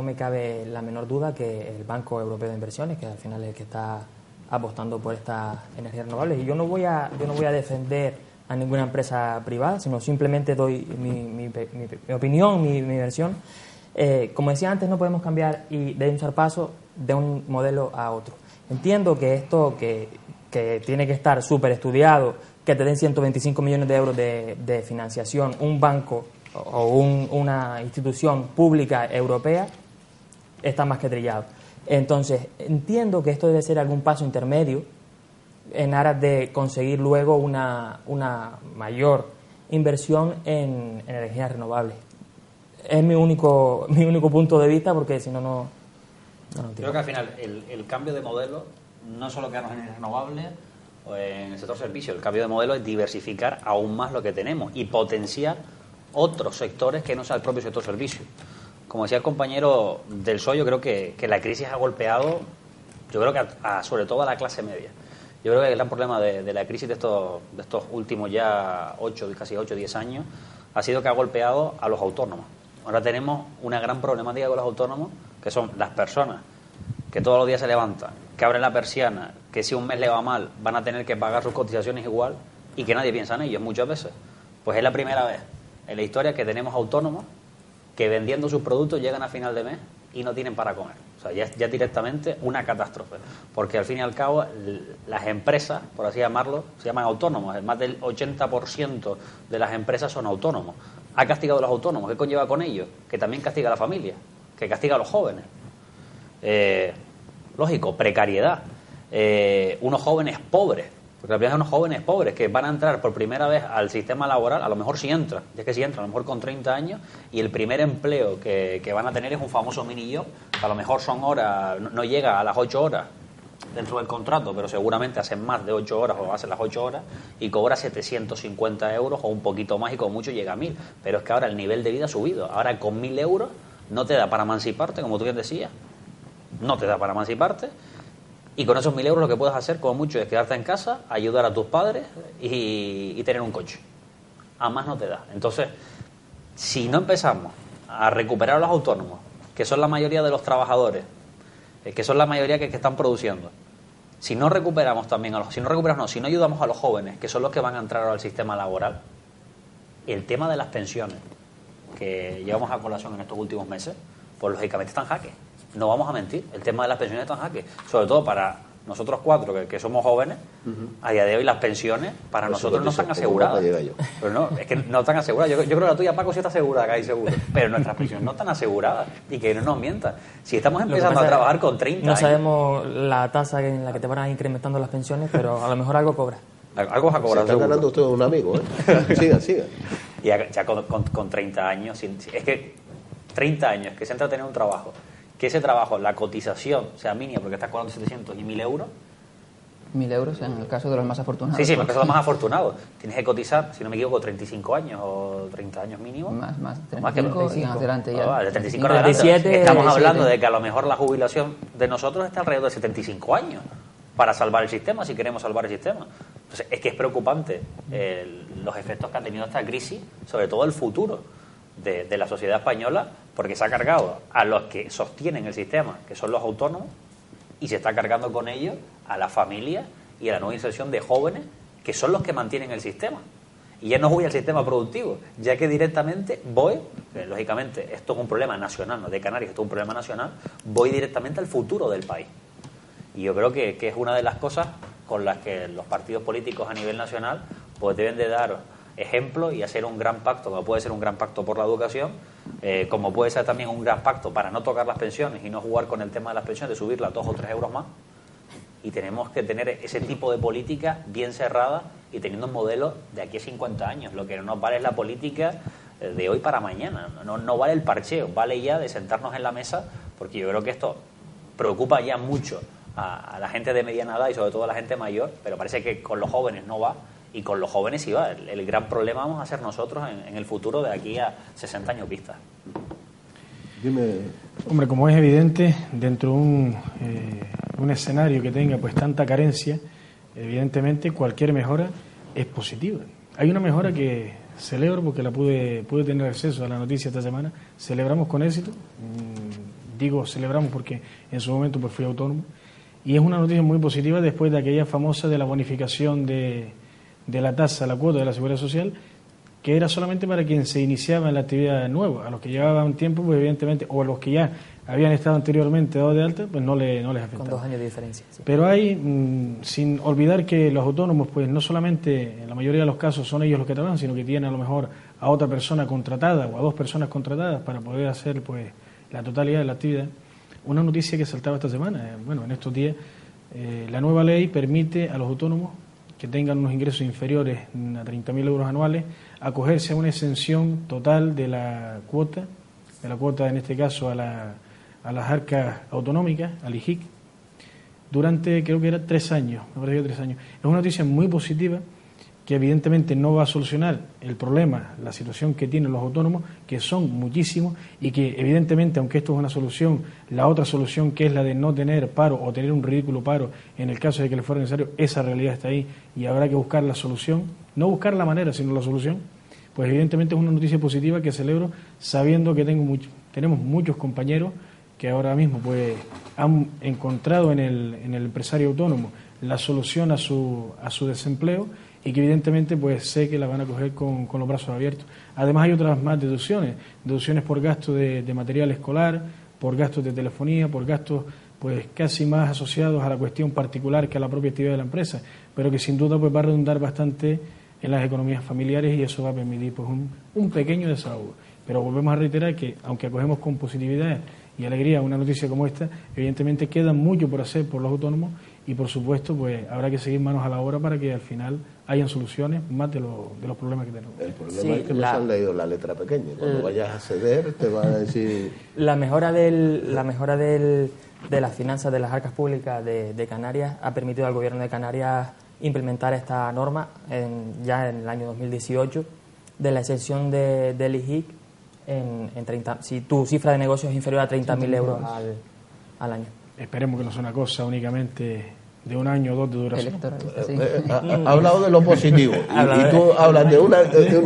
me cabe la menor duda que el Banco Europeo de Inversiones, que al final es el que está apostando por estas energías renovables, y yo no voy a defender a ninguna empresa privada, sino simplemente doy mi opinión, mi versión. Como decía antes, no podemos cambiar y de un zarpazo de un modelo a otro. Entiendo que esto que tiene que estar súper estudiado, que te den 125 millones de euros de financiación, un banco o una institución pública europea, está más que trillado. Entonces, entiendo que esto debe ser algún paso intermedio en aras de conseguir luego una mayor inversión en energías renovables. Es mi único punto de vista, porque si no, no entiendo. Creo que al final el cambio de modelo no es solo quedarnos en energías renovables o en el sector servicio, el cambio de modelo es diversificar aún más lo que tenemos y potenciar otros sectores que no sea el propio sector servicio. Como decía el compañero del PSOE, yo creo que la crisis ha golpeado, yo creo que sobre todo a la clase media. Yo creo que el gran problema de la crisis de estos últimos ya casi 8 o 10 años ha sido que ha golpeado a los autónomos. Ahora tenemos una gran problemática con los autónomos, que son las personas que todos los días se levantan, que abren la persiana, que si un mes le va mal van a tener que pagar sus cotizaciones igual y que nadie piensa en ellos muchas veces. Pues es la primera vez en la historia que tenemos autónomos que vendiendo sus productos llegan a final de mes y no tienen para comer. O sea, ya directamente una catástrofe. Porque al fin y al cabo las empresas, por así llamarlo, se llaman autónomos. Más del 80% de las empresas son autónomos. Ha castigado a los autónomos. ¿Qué conlleva con ello? Que también castiga a la familia, que castiga a los jóvenes. Lógico, precariedad. Unos jóvenes pobres. Porque al final son unos jóvenes pobres que van a entrar por primera vez al sistema laboral, a lo mejor sí entran, ya que sí entran, a lo mejor con 30 años, y el primer empleo que van a tener es un famoso mini-job, que a lo mejor son horas, no llega a las 8 horas dentro del contrato, pero seguramente hacen más de 8 horas o hacen las 8 horas, y cobra 750 euros o un poquito más y con mucho llega a 1.000. Pero es que ahora el nivel de vida ha subido. Ahora con 1.000 euros no te da para emanciparte, como tú bien decías, no te da para emanciparte. Y con esos 1.000 euros lo que puedes hacer, como mucho, es quedarte en casa, ayudar a tus padres y tener un coche. A más no te da. Entonces, si no empezamos a recuperar a los autónomos, que son la mayoría de los trabajadores, que son la mayoría que están produciendo, si no recuperamos también si no ayudamos a los jóvenes, que son los que van a entrar ahora al sistema laboral, el tema de las pensiones que llevamos a colación en estos últimos meses, pues lógicamente está en jaque. No vamos a mentir, el tema de las pensiones está en jaque, sobre todo para nosotros cuatro que somos jóvenes. A día de hoy las pensiones para nosotros no están aseguradas. Pero no, es que no están aseguradas. Yo creo que la tuya, Paco, sí está asegurada, casi seguro, pero nuestras pensiones no están aseguradas, y que no nos mientan. Si estamos empezando a trabajar con 30 no años, sabemos la tasa en la que te van a ir incrementando las pensiones, pero a lo mejor algo cobra. Algo vas a cobrar. Se está ganando usted un amigo, siga. Y ya con 30 años, es que 30 años que se entra a tener un trabajo, que ese trabajo, la cotización sea mínima porque estás cobrando 700 y 1.000 euros. 1.000 euros en el caso de los más afortunados. Sí, en el caso de los más afortunados. Tienes que cotizar, si no me equivoco, 35 años o 30 años mínimo. Más, 35 más que 35. Y en adelante ya. De 35 en adelante. 37, Estamos 37. hablando de que a lo mejor la jubilación de nosotros está alrededor de 75 años para salvar el sistema, si queremos salvar el sistema. Entonces, es que es preocupante los efectos que ha tenido esta crisis, sobre todo el futuro de la sociedad española, porque se ha cargado a los que sostienen el sistema, que son los autónomos, y se está cargando con ellos a la familia y a la nueva inserción de jóvenes, que son los que mantienen el sistema. Y ya no voy al sistema productivo, ya que directamente voy, lógicamente esto es un problema nacional, no de Canarias, esto es un problema nacional, voy directamente al futuro del país. Y yo creo que es una de las cosas con las que los partidos políticos a nivel nacional pues deben de dar ejemplo y hacer un gran pacto, como puede ser un gran pacto por la educación, como puede ser también un gran pacto para no tocar las pensiones y no jugar con el tema de las pensiones, de subirlas 2 o 3 euros más. Y tenemos que tener ese tipo de política bien cerrada y teniendo un modelo de aquí a 50 años. Lo que no nos vale es la política de hoy para mañana, no vale el parcheo, vale ya de sentarnos en la mesa, porque yo creo que esto preocupa ya mucho a la gente de mediana edad y sobre todo a la gente mayor, pero parece que con los jóvenes no va. Y con los jóvenes sí va. El gran problema vamos a ser nosotros en el futuro de aquí a 60 años vista. Dime. Hombre, como es evidente, dentro de un escenario que tenga pues tanta carencia, evidentemente cualquier mejora es positiva. Hay una mejora que celebro porque la pude tener acceso a la noticia esta semana. Celebramos con éxito. Digo celebramos porque en su momento pues fui autónomo. Y es una noticia muy positiva después de aquella famosa de la bonificación de de la tasa, la cuota de la Seguridad Social, que era solamente para quien se iniciaba en la actividad nueva. A los que llevaban tiempo, pues evidentemente, o a los que ya habían estado anteriormente dados de alta, pues no les afectaba. Con 2 años de diferencia. Sí. Pero hay, sin olvidar que los autónomos, pues no solamente, en la mayoría de los casos, son ellos los que trabajan, sino que tienen a lo mejor a otra persona contratada o a 2 personas contratadas para poder hacer pues la totalidad de la actividad. Una noticia que saltaba esta semana, bueno, en estos días, la nueva ley permite a los autónomos que tengan unos ingresos inferiores a 30.000 euros anuales acogerse a una exención total de la cuota en este caso a las arcas autonómicas, al IJIC, durante, creo que era 3 años, me parece que 3 años. Es una noticia muy positiva que evidentemente no va a solucionar el problema, la situación que tienen los autónomos, que son muchísimos, y que evidentemente, aunque esto es una solución, la otra solución, que es la de no tener paro o tener un ridículo paro en el caso de que le fuera necesario, esa realidad está ahí y habrá que buscar la solución, no buscar la manera, sino la solución. Pues evidentemente es una noticia positiva que celebro, sabiendo que tenemos muchos compañeros que ahora mismo pues han encontrado en el empresario autónomo la solución a su desempleo, y que evidentemente pues sé que la van a coger con los brazos abiertos. Además hay otras más deducciones por gasto de material escolar, por gastos de telefonía, por gastos pues casi más asociados a la cuestión particular que a la propia actividad de la empresa, pero que sin duda pues va a redundar bastante en las economías familiares, y eso va a permitir pues un pequeño desahogo. Pero volvemos a reiterar que, aunque acogemos con positividad y alegría una noticia como esta, evidentemente queda mucho por hacer por los autónomos, y por supuesto pues habrá que seguir manos a la obra para que al final hayan soluciones más de los problemas que tenemos. El problema es que no se han leído la letra pequeña. Cuando vayas a ceder te van a decir... La mejora de las finanzas de las arcas públicas de Canarias ha permitido al Gobierno de Canarias implementar esta norma ya en el año 2018 de la exención del IJIC en 30, si tu cifra de negocio es inferior a 30.000 euros al año. Esperemos que no sea una cosa únicamente de 1 año o 2 de duración. Sí. Ha hablado de lo positivo y tú hablas de una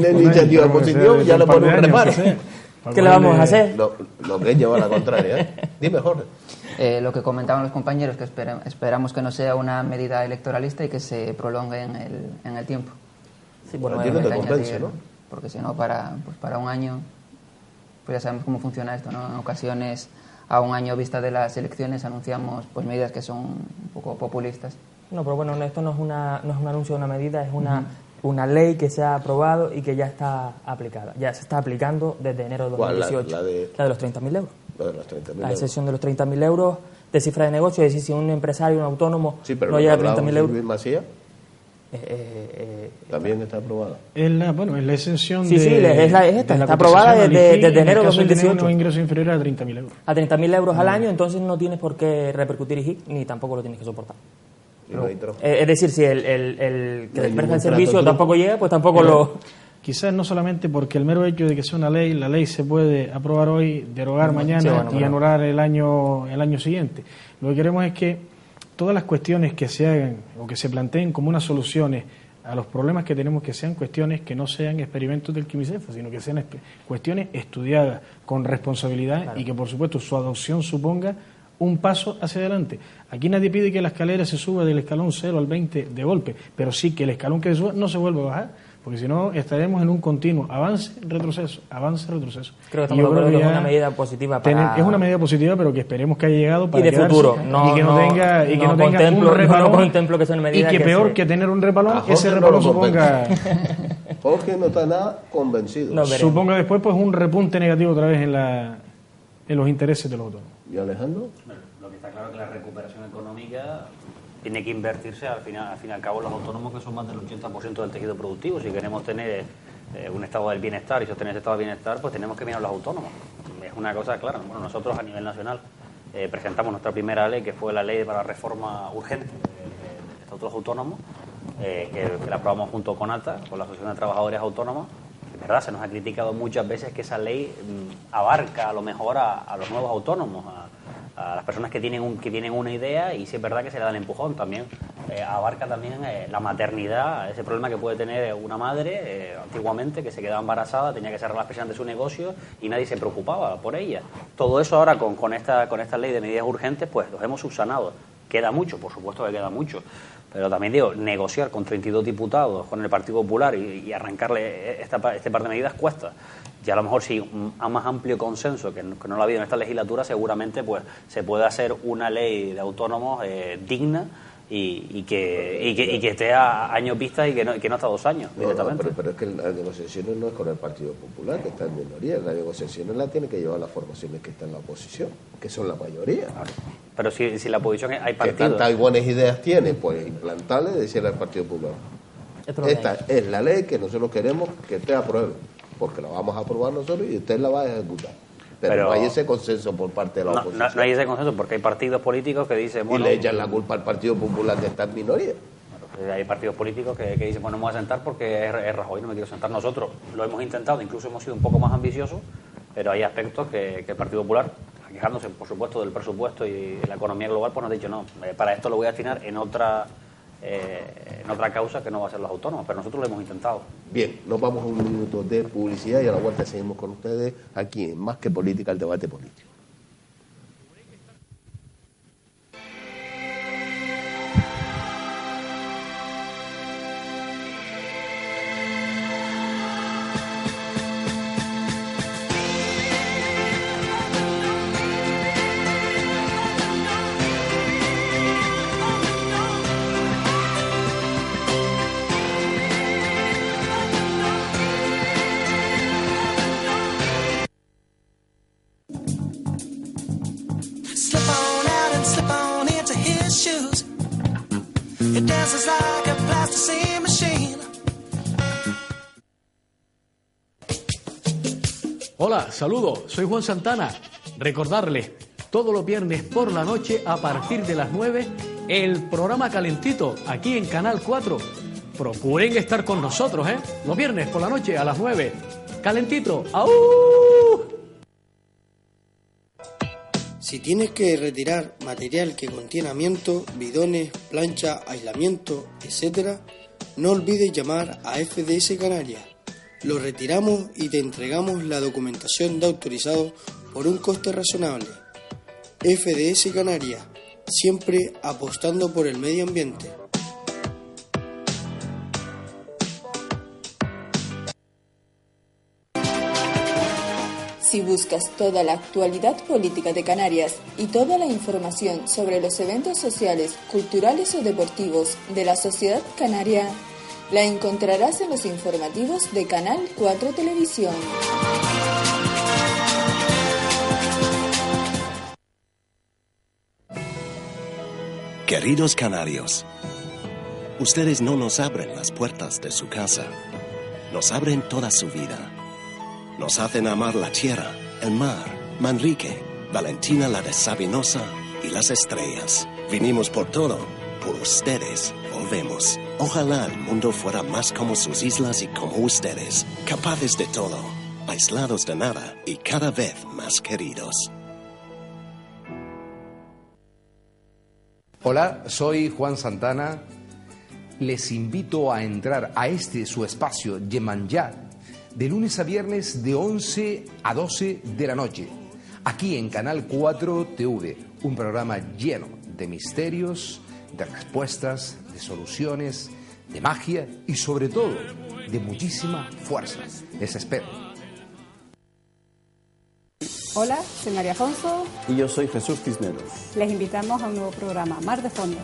iniciativa positiva y ya le pones un reparo. ¿Qué le vamos a hacer? Lo que es llevar la contraria, ¿eh? Dime, Jorge. Lo que comentaban los compañeros, que esperamos que no sea una medida electoralista y que se prolongue en el tiempo. Sí, bueno, a ti no te convence, ¿no? Porque si no, para 1 año, pues ya sabemos cómo funciona esto, ¿no? En ocasiones, a 1 año vista de las elecciones, anunciamos pues medidas que son un poco populistas. No, pero bueno, esto no es un anuncio de una medida, es una ley que se ha aprobado y que ya está aplicada. Ya se está aplicando desde enero de 2018. La de los 30.000 euros. La de los 30.000 La excepción de los 30.000 euros de cifra de negocio, es decir, si un empresario, un autónomo no llega a 30.000 euros... Luis Macías, también está aprobada. Es la exención está aprobada desde enero de 2018. Un ingreso inferior a 30.000 euros. A 30.000 euros al año, entonces no tienes por qué repercutir IJIC, ni tampoco lo tienes que soportar. Es decir, si el que te presta el servicio tampoco llega, pues tampoco lo... Quizás no solamente porque el mero hecho de que sea una ley, la ley se puede aprobar hoy, derogar mañana y anular el año siguiente. Lo que queremos es que todas las cuestiones que se hagan o que se planteen como unas soluciones a los problemas que tenemos, que sean cuestiones que no sean experimentos del Quimicefa, sino que sean cuestiones estudiadas con responsabilidad, y que por supuesto su adopción suponga un paso hacia adelante. Aquí nadie pide que la escalera se suba del escalón 0 al 20 de golpe, pero sí que el escalón que se suba no se vuelva a bajar, porque si no estaremos en un continuo avance-retroceso. Creo que estamos de acuerdo que es una medida positiva para... Es una medida positiva, pero que esperemos que haya llegado para y de quedarse, futuro. Y que no tenga un repalón. No contemplo que sea una medida y que peor que tener un repalón, ese repalón suponga... Jorge no está nada convencido. Suponga después pues un repunte negativo otra vez en los intereses de los autónomos. ¿Y Alejandro? Lo que está claro es que la recuperación económica tiene que invertirse al fin y al cabo los autónomos, que son más del 80% del tejido productivo. Si queremos tener un estado del bienestar y sostener ese estado del bienestar, pues tenemos que mirar a los autónomos. Es una cosa clara. Bueno, nosotros a nivel nacional presentamos nuestra primera ley, que fue la ley para la reforma urgente del Estatuto de los Autónomos, que la aprobamos junto con ATA, con la Asociación de Trabajadores Autónomos. Es verdad, se nos ha criticado muchas veces que esa ley abarca a lo mejor a los nuevos autónomos, a las personas que tienen una idea, y sí es verdad que se le da el empujón también. Abarca también la maternidad, ese problema que puede tener una madre antiguamente, que se quedaba embarazada, tenía que cerrar las persianas de su negocio y nadie se preocupaba por ella. Todo eso ahora con esta ley de medidas urgentes pues los hemos subsanado. Queda mucho, por supuesto que queda mucho, Pero también digo, negociar con 32 diputados con el Partido Popular y arrancarle este par de medidas cuesta. Y a lo mejor si a más amplio consenso, que no lo ha habido en esta legislatura, seguramente pues se puede hacer una ley de autónomos digna y que esté a años vista y que no hasta 2 años directamente. Pero es que las negociaciones no es con el Partido Popular, que está en minoría. Las negociaciones las tiene que llevar las formaciones que están en la oposición, que son la mayoría. Claro. Pero si la oposición hay Que partidos... tantas buenas ideas tiene, pues implantarle y decirle al Partido Popular. Esta es la ley que nosotros queremos que usted apruebe, porque la vamos a aprobar nosotros y usted la va a ejecutar. Pero no hay ese consenso por parte de la oposición. No hay ese consenso porque hay partidos políticos que dicen... Bueno, y le echan la culpa al Partido Popular de estar en minoría. Hay partidos políticos que dicen, bueno, no me voy a sentar porque es Rajoy, no me quiero sentar. Nosotros lo hemos intentado, incluso hemos sido un poco más ambiciosos, pero hay aspectos que el Partido Popular, quejándose, por supuesto, del presupuesto y la economía global, pues nos ha dicho, no, para esto lo voy a destinar en otra causa que no va a ser los autónomos, pero nosotros lo hemos intentado. Bien, nos vamos a un minuto de publicidad y a la vuelta seguimos con ustedes aquí en Más que Política, el debate político. Hola, saludos, soy Juan Santana. Recordarles, todos los viernes por la noche a partir de las 9, el programa Calentito, aquí en Canal 4. Procuren estar con nosotros, los viernes por la noche a las 9. Calentito, ¡aú! Si tienes que retirar material que contiene amianto, bidones, plancha, aislamiento, etc., no olvides llamar a FDS Canarias. Lo retiramos y te entregamos la documentación de autorizado por un coste razonable. FDS Canarias, siempre apostando por el medio ambiente. Si buscas toda la actualidad política de Canarias y toda la información sobre los eventos sociales, culturales o deportivos de la sociedad canaria, la encontrarás en los informativos de Canal 4 Televisión. Queridos canarios, ustedes no nos abren las puertas de su casa, nos abren toda su vida. Nos hacen amar la tierra, el mar, Manrique, Valentina la de Sabinosa y las estrellas. Vinimos por todo, por ustedes volvemos. Ojalá el mundo fuera más como sus islas y como ustedes, capaces de todo, aislados de nada y cada vez más queridos. Hola, soy Juan Santana. Les invito a entrar a su espacio Yemanjá, de lunes a viernes de 11 a 12 de la noche, aquí en Canal 4 TV, un programa lleno de misterios, de respuestas, de soluciones, de magia y sobre todo de muchísima fuerza. Les espero. Hola, soy María Afonso. Y yo soy Jesús Cisneros. Les invitamos a un nuevo programa, Mar de Fondo.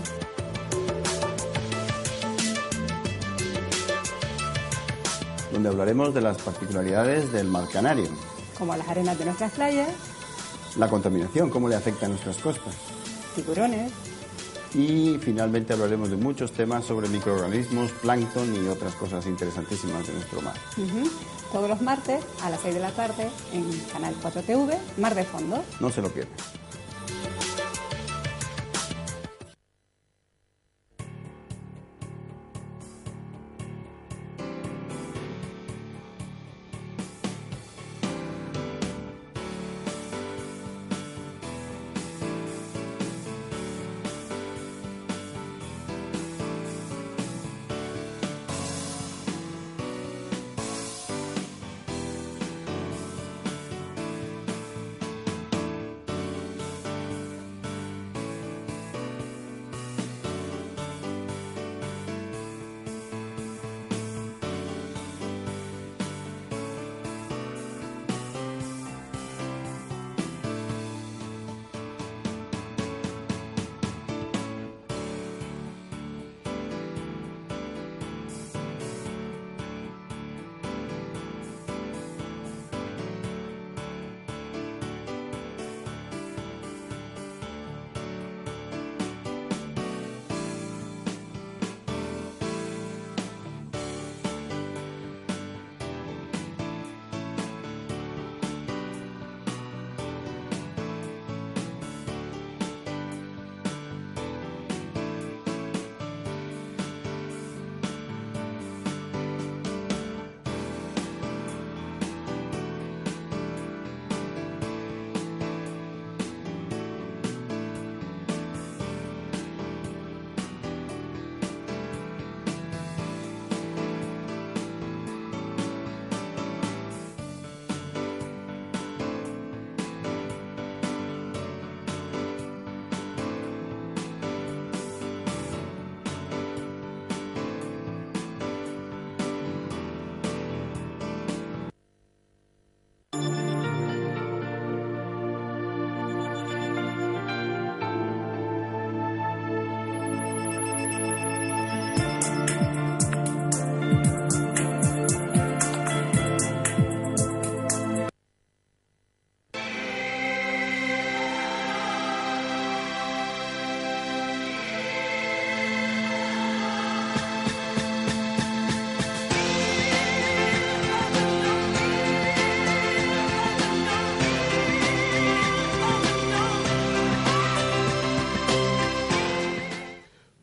Donde hablaremos de las particularidades del mar Canario. Como las arenas de nuestras playas. La contaminación, cómo le afecta a nuestras costas. Tiburones. Y finalmente hablaremos de muchos temas sobre microorganismos, plancton y otras cosas interesantísimas de nuestro mar. Todos los martes a las 6 de la tarde en Canal 4 TV, Mar de Fondo. No se lo pierdan.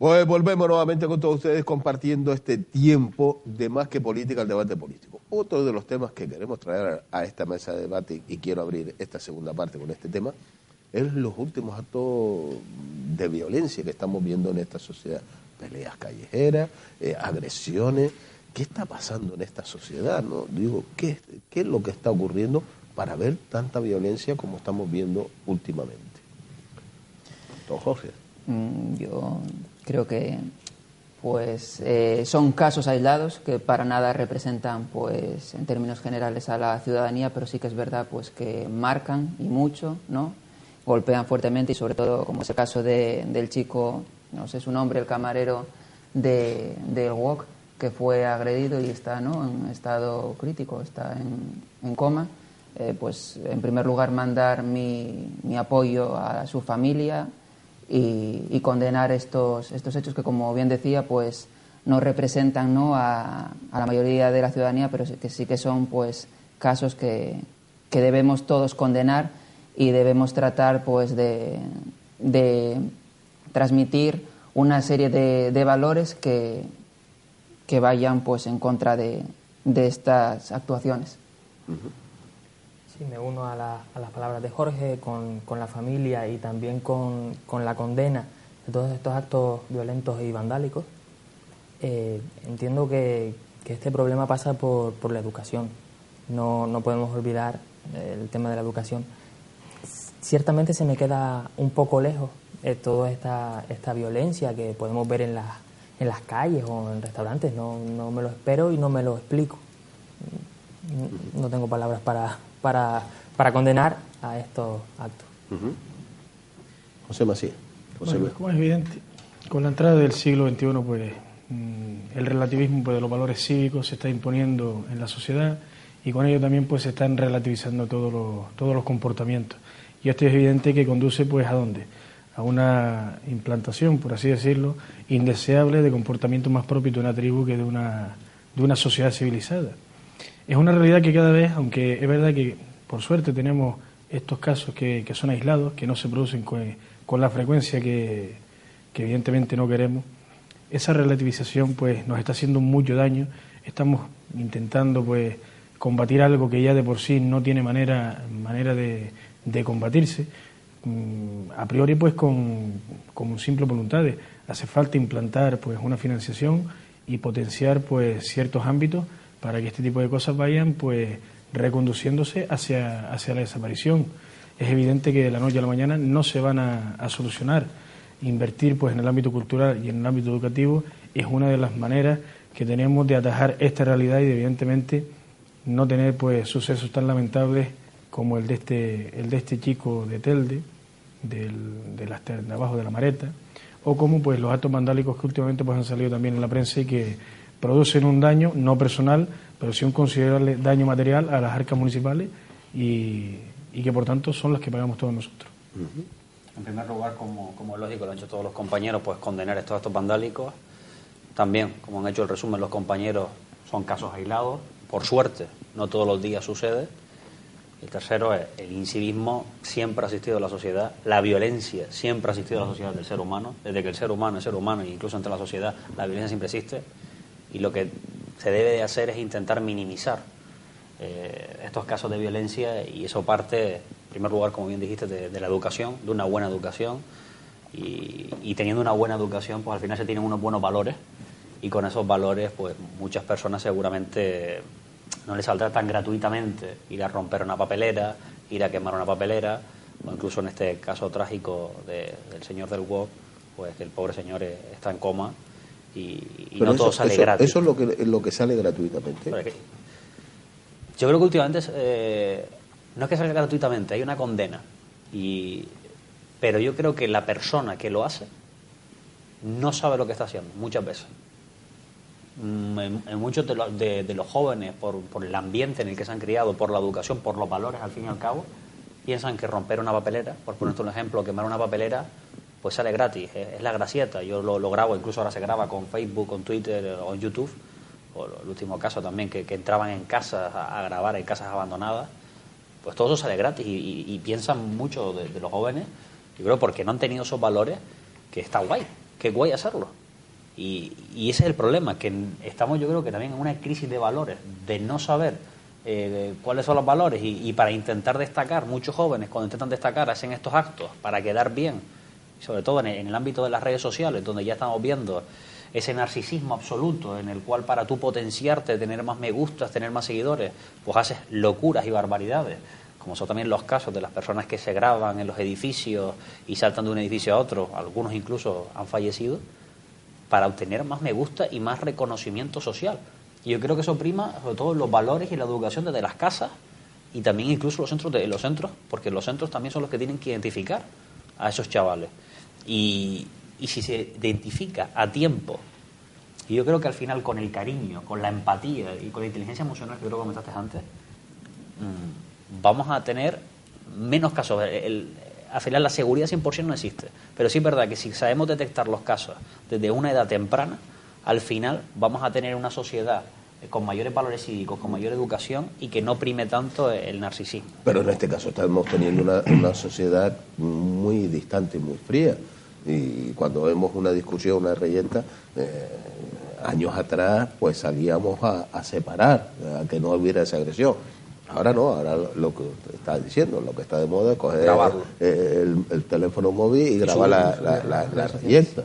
Pues volvemos nuevamente con todos ustedes compartiendo este tiempo de Más que Política, el debate político. Otro de los temas que queremos traer a esta mesa de debate, y quiero abrir esta segunda parte con este tema, es los últimos actos de violencia que estamos viendo en esta sociedad. Peleas callejeras, agresiones. ¿Qué está pasando en esta sociedad? ¿No? Digo, ¿qué es lo que está ocurriendo para ver tanta violencia como estamos viendo últimamente? Don Jorge. Yo creo que pues son casos aislados que para nada representan pues en términos generales a la ciudadanía, pero sí que es verdad pues que marcan y mucho, ¿no? Golpean fuertemente y sobre todo como es el caso del chico, no sé su nombre, el camarero del Wok, que fue agredido y está, ¿no?, en estado crítico, está en coma. Pues en primer lugar mandar mi apoyo a su familia y condenar estos hechos que, como bien decía, pues no representan, ¿no?, a la mayoría de la ciudadanía, pero que sí que son pues casos que debemos todos condenar y debemos tratar pues de transmitir una serie de valores que vayan pues en contra de estas actuaciones. Sí, me uno a las palabras de Jorge con la familia y también con la condena de todos estos actos violentos y vandálicos. Entiendo que este problema pasa por la educación. No podemos olvidar el tema de la educación. Ciertamente se me queda un poco lejos toda esta violencia que podemos ver en las calles o en restaurantes. No me lo espero y no me lo explico. No tengo palabras para condenar a estos actos. José Macías. Bueno, como es evidente, con la entrada del siglo XXI, pues el relativismo pues, de los valores cívicos se está imponiendo en la sociedad y con ello también pues se están relativizando todos los comportamientos. Y esto es evidente que conduce pues ¿a dónde? A una implantación, por así decirlo, indeseable de comportamientos más propios de una tribu que de una sociedad civilizada. Es una realidad que cada vez, aunque es verdad que por suerte tenemos estos casos que son aislados, que no se producen con la frecuencia que evidentemente no queremos, esa relativización pues nos está haciendo mucho daño. Estamos intentando pues combatir algo que ya de por sí no tiene manera de combatirse, a priori pues con simples voluntades. Hace falta implantar pues una financiación y potenciar pues ciertos ámbitos para que este tipo de cosas vayan pues reconduciéndose hacia la desaparición. Es evidente que de la noche a la mañana no se van a solucionar. Invertir pues en el ámbito cultural y en el ámbito educativo es una de las maneras que tenemos de atajar esta realidad y de, evidentemente, no tener pues sucesos tan lamentables como el de este chico de Telde, de abajo de la Mareta, o como pues los actos vandálicos que últimamente pues han salido también en la prensa y que producen un daño no personal, pero sí un considerable daño material a las arcas municipales y que por tanto son las que pagamos todos nosotros. En primer lugar, como es lógico, lo han hecho todos los compañeros, pues condenar estos actos vandálicos. También, como han hecho el resumen los compañeros, son casos aislados. Por suerte, no todos los días sucede. El tercero es el incivismo siempre ha existido en la sociedad, la violencia siempre ha existido en la sociedad del ser humano, desde que el ser humano es ser humano e incluso entre la sociedad la violencia siempre existe, y lo que se debe de hacer es intentar minimizar estos casos de violencia, y eso parte, en primer lugar, como bien dijiste, de la educación, de una buena educación, y teniendo una buena educación pues al final se tienen unos buenos valores, y con esos valores pues muchas personas seguramente no les saldrá tan gratuitamente ir a romper una papelera, ir a quemar una papelera, o incluso en este caso trágico del señor del Wok, pues que el pobre señor está en coma y no todo sale gratis. Eso es lo que sale gratuitamente. Yo creo que últimamente no es que salga gratuitamente, hay una condena, pero yo creo que la persona que lo hace no sabe lo que está haciendo muchas veces. En muchos de los jóvenes, por el ambiente en el que se han criado, por la educación, por los valores al fin y al cabo, piensan que romper una papelera, por ponerte un ejemplo, quemar una papelera, pues sale gratis, es la gracieta. Yo lo grabo, incluso ahora se graba con Facebook, con Twitter o en YouTube, o el último caso también, que entraban en casas a grabar, en casas abandonadas, pues todo eso sale gratis y piensan mucho de los jóvenes, yo creo porque no han tenido esos valores, que está guay, que guay hacerlo. Y ese es el problema, que estamos yo creo que también en una crisis de valores, de no saber cuáles son los valores y para intentar destacar, muchos jóvenes cuando intentan destacar hacen estos actos para quedar bien, sobre todo en el ámbito de las redes sociales, donde ya estamos viendo ese narcisismo absoluto en el cual para tú potenciarte, tener más me gustas, tener más seguidores, pues haces locuras y barbaridades, como son también los casos de las personas que se graban en los edificios y saltan de un edificio a otro, algunos incluso han fallecido, para obtener más me gusta y más reconocimiento social. Y yo creo que eso prima sobre todo los valores y la educación desde las casas y también incluso los centros, porque los centros también son los que tienen que identificar a esos chavales. Y si se identifica a tiempo, y yo creo que al final con el cariño, con la empatía y con la inteligencia emocional que creo que comentaste antes, vamos a tener menos casos. Al final la seguridad 100% no existe, pero sí es verdad que si sabemos detectar los casos desde una edad temprana, al final vamos a tener una sociedad con mayores valores cívicos, con mayor educación y que no prime tanto el narcisismo. Pero en este caso estamos teniendo una sociedad muy distante y muy fría. Y cuando vemos una discusión, una reyerta, años atrás pues salíamos a separar, a que no hubiera esa agresión. Ahora no, ahora lo que usted está diciendo, lo que está de moda es coger el teléfono móvil y grabar la reyerta.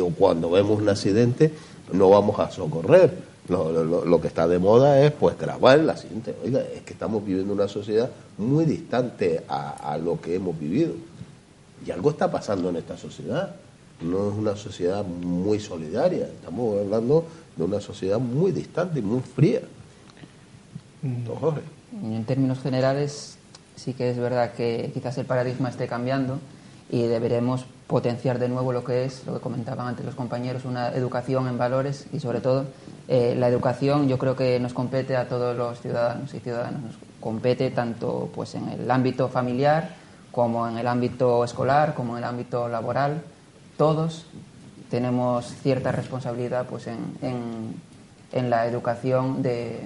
O cuando vemos un accidente no vamos a socorrer. Lo que está de moda es pues grabar el accidente. Oiga, es que estamos viviendo una sociedad muy distante a lo que hemos vivido. Y algo está pasando en esta sociedad. No es una sociedad muy solidaria. Estamos hablando de una sociedad muy distante y muy fría. Jorge. En términos generales, sí que es verdad que quizás el paradigma esté cambiando y deberemos potenciar de nuevo lo que comentaban antes los compañeros, una educación en valores y sobre todo la educación yo creo que nos compete a todos los ciudadanos y ciudadanas. Nos compete tanto pues en el ámbito familiar como en el ámbito escolar, como en el ámbito laboral. Todos tenemos cierta responsabilidad pues en la educación de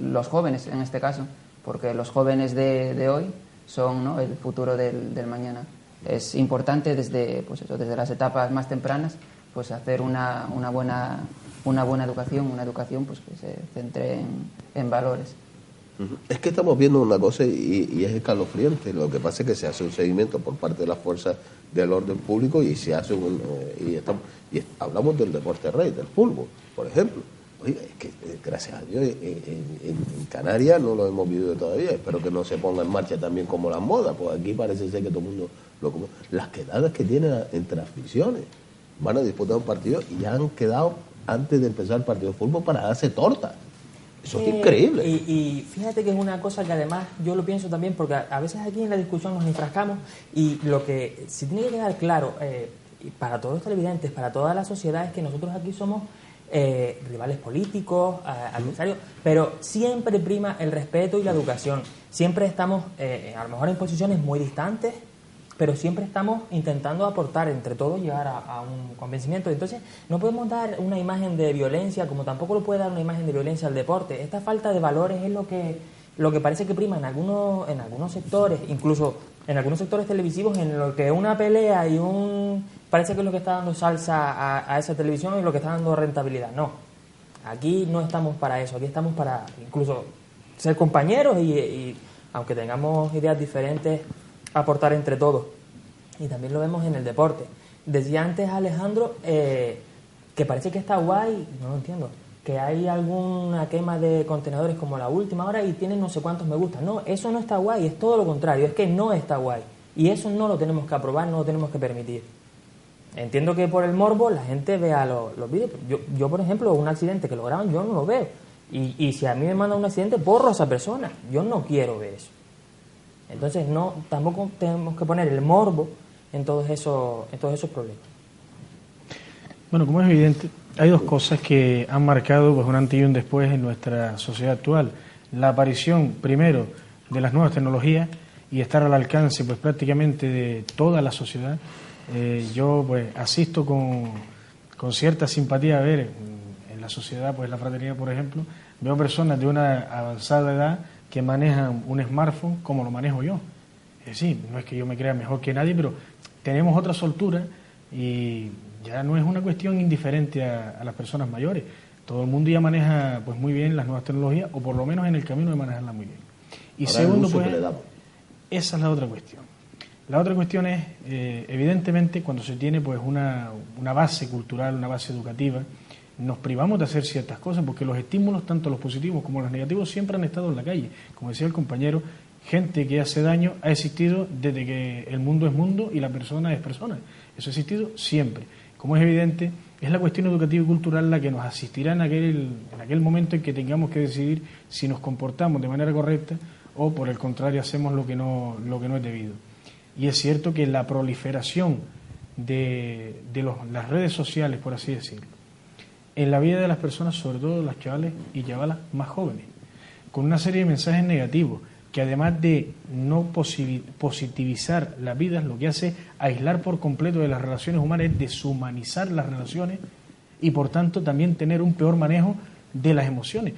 los jóvenes en este caso, porque los jóvenes de hoy son, ¿no?, el futuro del mañana. Es importante desde las etapas más tempranas pues hacer una buena educación, una educación pues que se centre en valores. Es que estamos viendo una cosa y es escalofriante. Lo que pasa es que se hace un seguimiento por parte de las fuerzas del orden público y se hace hablamos del deporte rey, del fútbol, por ejemplo. Oiga, es que gracias a Dios en Canarias no lo hemos vivido todavía. Espero que no se ponga en marcha también como las modas, pues aquí parece ser que todo el mundo las quedadas que tienen entre aficiones. Van a disputar un partido y ya han quedado antes de empezar el partido de fútbol para darse torta. Eso es increíble. Y fíjate que es una cosa que además yo lo pienso también porque a veces aquí en la discusión nos enfrascamos y lo que sí tiene que quedar claro para todos los televidentes, para toda la sociedad, es que nosotros aquí somos rivales políticos, adversarios, pero siempre prima el respeto y la educación. Siempre estamos a lo mejor en posiciones muy distantes, pero siempre estamos intentando aportar entre todos, llegar a un convencimiento. Entonces no podemos dar una imagen de violencia, como tampoco lo puede dar una imagen de violencia al deporte. Esta falta de valores es lo que parece que prima en algunos sectores, incluso en algunos sectores televisivos, en lo que una pelea y parece que es lo que está dando salsa a esa televisión y lo que está dando rentabilidad. No, aquí no estamos para eso, aquí estamos para incluso ser compañeros y aunque tengamos ideas diferentes, aportar entre todos. Y también lo vemos en el deporte. Decía antes Alejandro que parece que está guay, no lo entiendo, que hay alguna quema de contenedores como la última hora y tienen no sé cuántos me gusta. No, eso no está guay, es todo lo contrario, es que no está guay. Y eso no lo tenemos que aprobar, no lo tenemos que permitir. Entiendo que por el morbo la gente vea los vídeos. Yo, por ejemplo, un accidente que lo graban, yo no lo veo. Y si a mí me mandan un accidente, borro a esa persona. Yo no quiero ver eso. Entonces tampoco tenemos que poner el morbo en todos esos problemas. Bueno, como es evidente, hay dos cosas que han marcado pues un antes y un después en nuestra sociedad actual. La aparición, primero, de las nuevas tecnologías y estar al alcance pues prácticamente de toda la sociedad. Yo pues asisto con cierta simpatía a ver en la sociedad, pues la fraternidad, por ejemplo, veo personas de una avanzada edad que manejan un smartphone como lo manejo yo. Es decir, no es que yo me crea mejor que nadie, pero tenemos otra soltura y ya no es una cuestión indiferente a las personas mayores. Todo el mundo ya maneja pues muy bien las nuevas tecnologías, o por lo menos en el camino de manejarlas muy bien. Y ahora segundo, pues, esa es la otra cuestión. La otra cuestión es, evidentemente, cuando se tiene pues una base cultural, una base educativa, nos privamos de hacer ciertas cosas, porque los estímulos, tanto los positivos como los negativos, siempre han estado en la calle. Como decía el compañero, gente que hace daño ha existido desde que el mundo es mundo y la persona es persona. Eso ha existido siempre. Como es evidente, es la cuestión educativa y cultural la que nos asistirá en aquel momento en que tengamos que decidir si nos comportamos de manera correcta o, por el contrario, hacemos lo que no es debido. Y es cierto que la proliferación de las redes sociales, por así decirlo, en la vida de las personas, sobre todo las chavales y chavalas más jóvenes, con una serie de mensajes negativos, que además de no positivizar las vidas, lo que hace es aislar por completo de las relaciones humanas, es deshumanizar las relaciones y, por tanto, también tener un peor manejo de las emociones.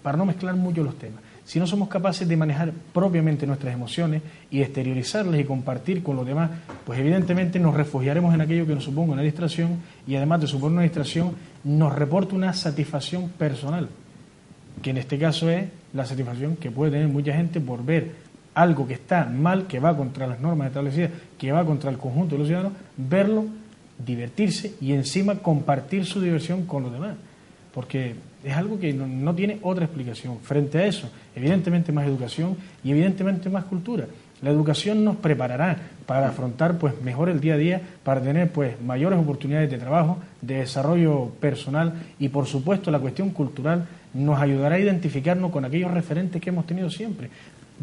Para no mezclar mucho los temas, si no somos capaces de manejar propiamente nuestras emociones y exteriorizarlas y compartir con los demás, pues evidentemente nos refugiaremos en aquello que nos suponga una distracción, y además de suponer una distracción, nos reporta una satisfacción personal, que en este caso es la satisfacción que puede tener mucha gente por ver algo que está mal, que va contra las normas establecidas, que va contra el conjunto de los ciudadanos, verlo, divertirse y encima compartir su diversión con los demás, porque es algo que no tiene otra explicación. Frente a eso, evidentemente más educación y evidentemente más cultura. La educación nos preparará para afrontar pues mejor el día a día, para tener pues mayores oportunidades de trabajo, de desarrollo personal, y por supuesto la cuestión cultural nos ayudará a identificarnos con aquellos referentes que hemos tenido siempre,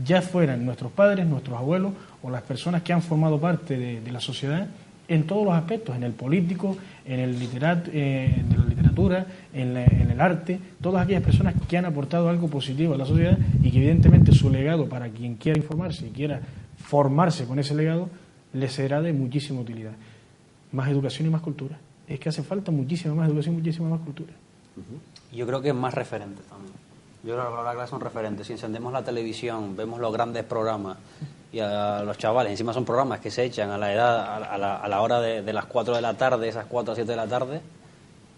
ya fueran nuestros padres, nuestros abuelos o las personas que han formado parte de la sociedad en todos los aspectos, en el político, en la literatura, en el arte, todas aquellas personas que han aportado algo positivo a la sociedad y que evidentemente su legado, para quien quiera informarse y quiera formarse con ese legado, le será de muchísima utilidad. Más educación y más cultura. Es que hace falta muchísima más educación, muchísima más cultura. Yo creo que es más referentes también. Yo creo que la verdad son referentes. Si encendemos la televisión, vemos los grandes programas y a los chavales, encima son programas que se echan a la edad, a la hora de las 4 de la tarde, esas 4 a 7 de la tarde,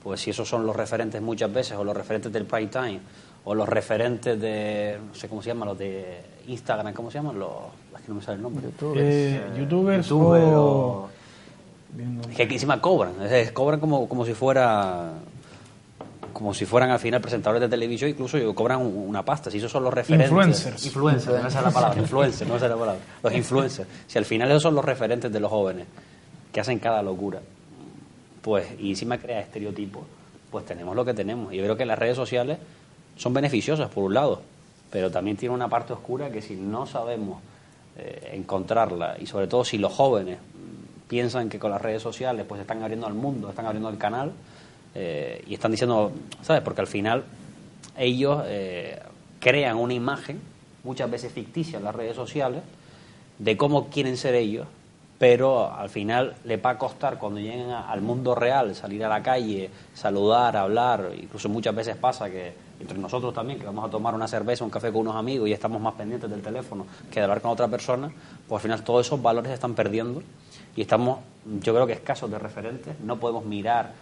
pues si esos son los referentes muchas veces, o los referentes del prime time, o los referentes de, no sé cómo se llaman, los de Instagram, ¿cómo se llaman? Es que no me sale el nombre. YouTubers o... Es que encima cobran como si fueran al final presentadores de televisión, incluso cobran una pasta. Si esos son los referentes. Influencers, no esa es la palabra. Influencers, no esa es la palabra. Los influencers. Si al final esos son los referentes de los jóvenes que hacen cada locura, pues, y encima crea estereotipos, pues tenemos lo que tenemos. Y yo creo que las redes sociales son beneficiosas por un lado, pero también tienen una parte oscura que si no sabemos encontrarla, y sobre todo si los jóvenes piensan que con las redes sociales pues están abriendo al mundo, están abriendo el canal, y están diciendo, ¿sabes? Porque al final ellos crean una imagen, muchas veces ficticia en las redes sociales, de cómo quieren ser ellos, pero al final les va a costar cuando lleguen al mundo real, salir a la calle, saludar, hablar. Incluso muchas veces pasa que entre nosotros también, que vamos a tomar una cerveza, un café con unos amigos y estamos más pendientes del teléfono que de hablar con otra persona, pues al final todos esos valores se están perdiendo y estamos, yo creo que escasos de referentes. No podemos mirar,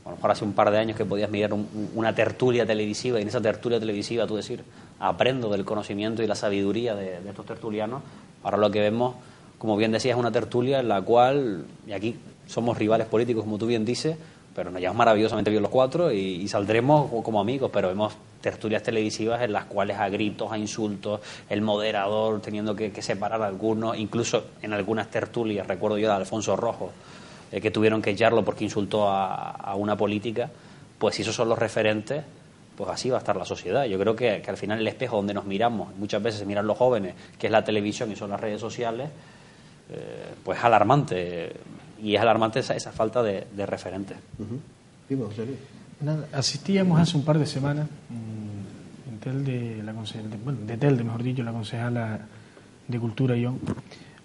a lo mejor hace un par de años que podías mirar una tertulia televisiva, y en esa tertulia televisiva tú decir, aprendo del conocimiento y la sabiduría de estos tertulianos. Ahora lo que vemos, como bien decías, es una tertulia en la cual, y aquí somos rivales políticos, como tú bien dices, pero nos llevamos maravillosamente bien los cuatro y saldremos como amigos, pero vemos tertulias televisivas en las cuales a gritos, a insultos, el moderador teniendo que separar a algunos, incluso en algunas tertulias, recuerdo yo de Alfonso Rojo, que tuvieron que echarlo porque insultó a una política. Pues si esos son los referentes, pues así va a estar la sociedad. Yo creo que al final el espejo donde nos miramos, muchas veces se miran los jóvenes, que es la televisión y son las redes sociales, pues es alarmante. Y es alarmante esa falta de referentes. Asistíamos hace un par de semanas en Telde, de Telde, mejor dicho, la concejala de Cultura y yo,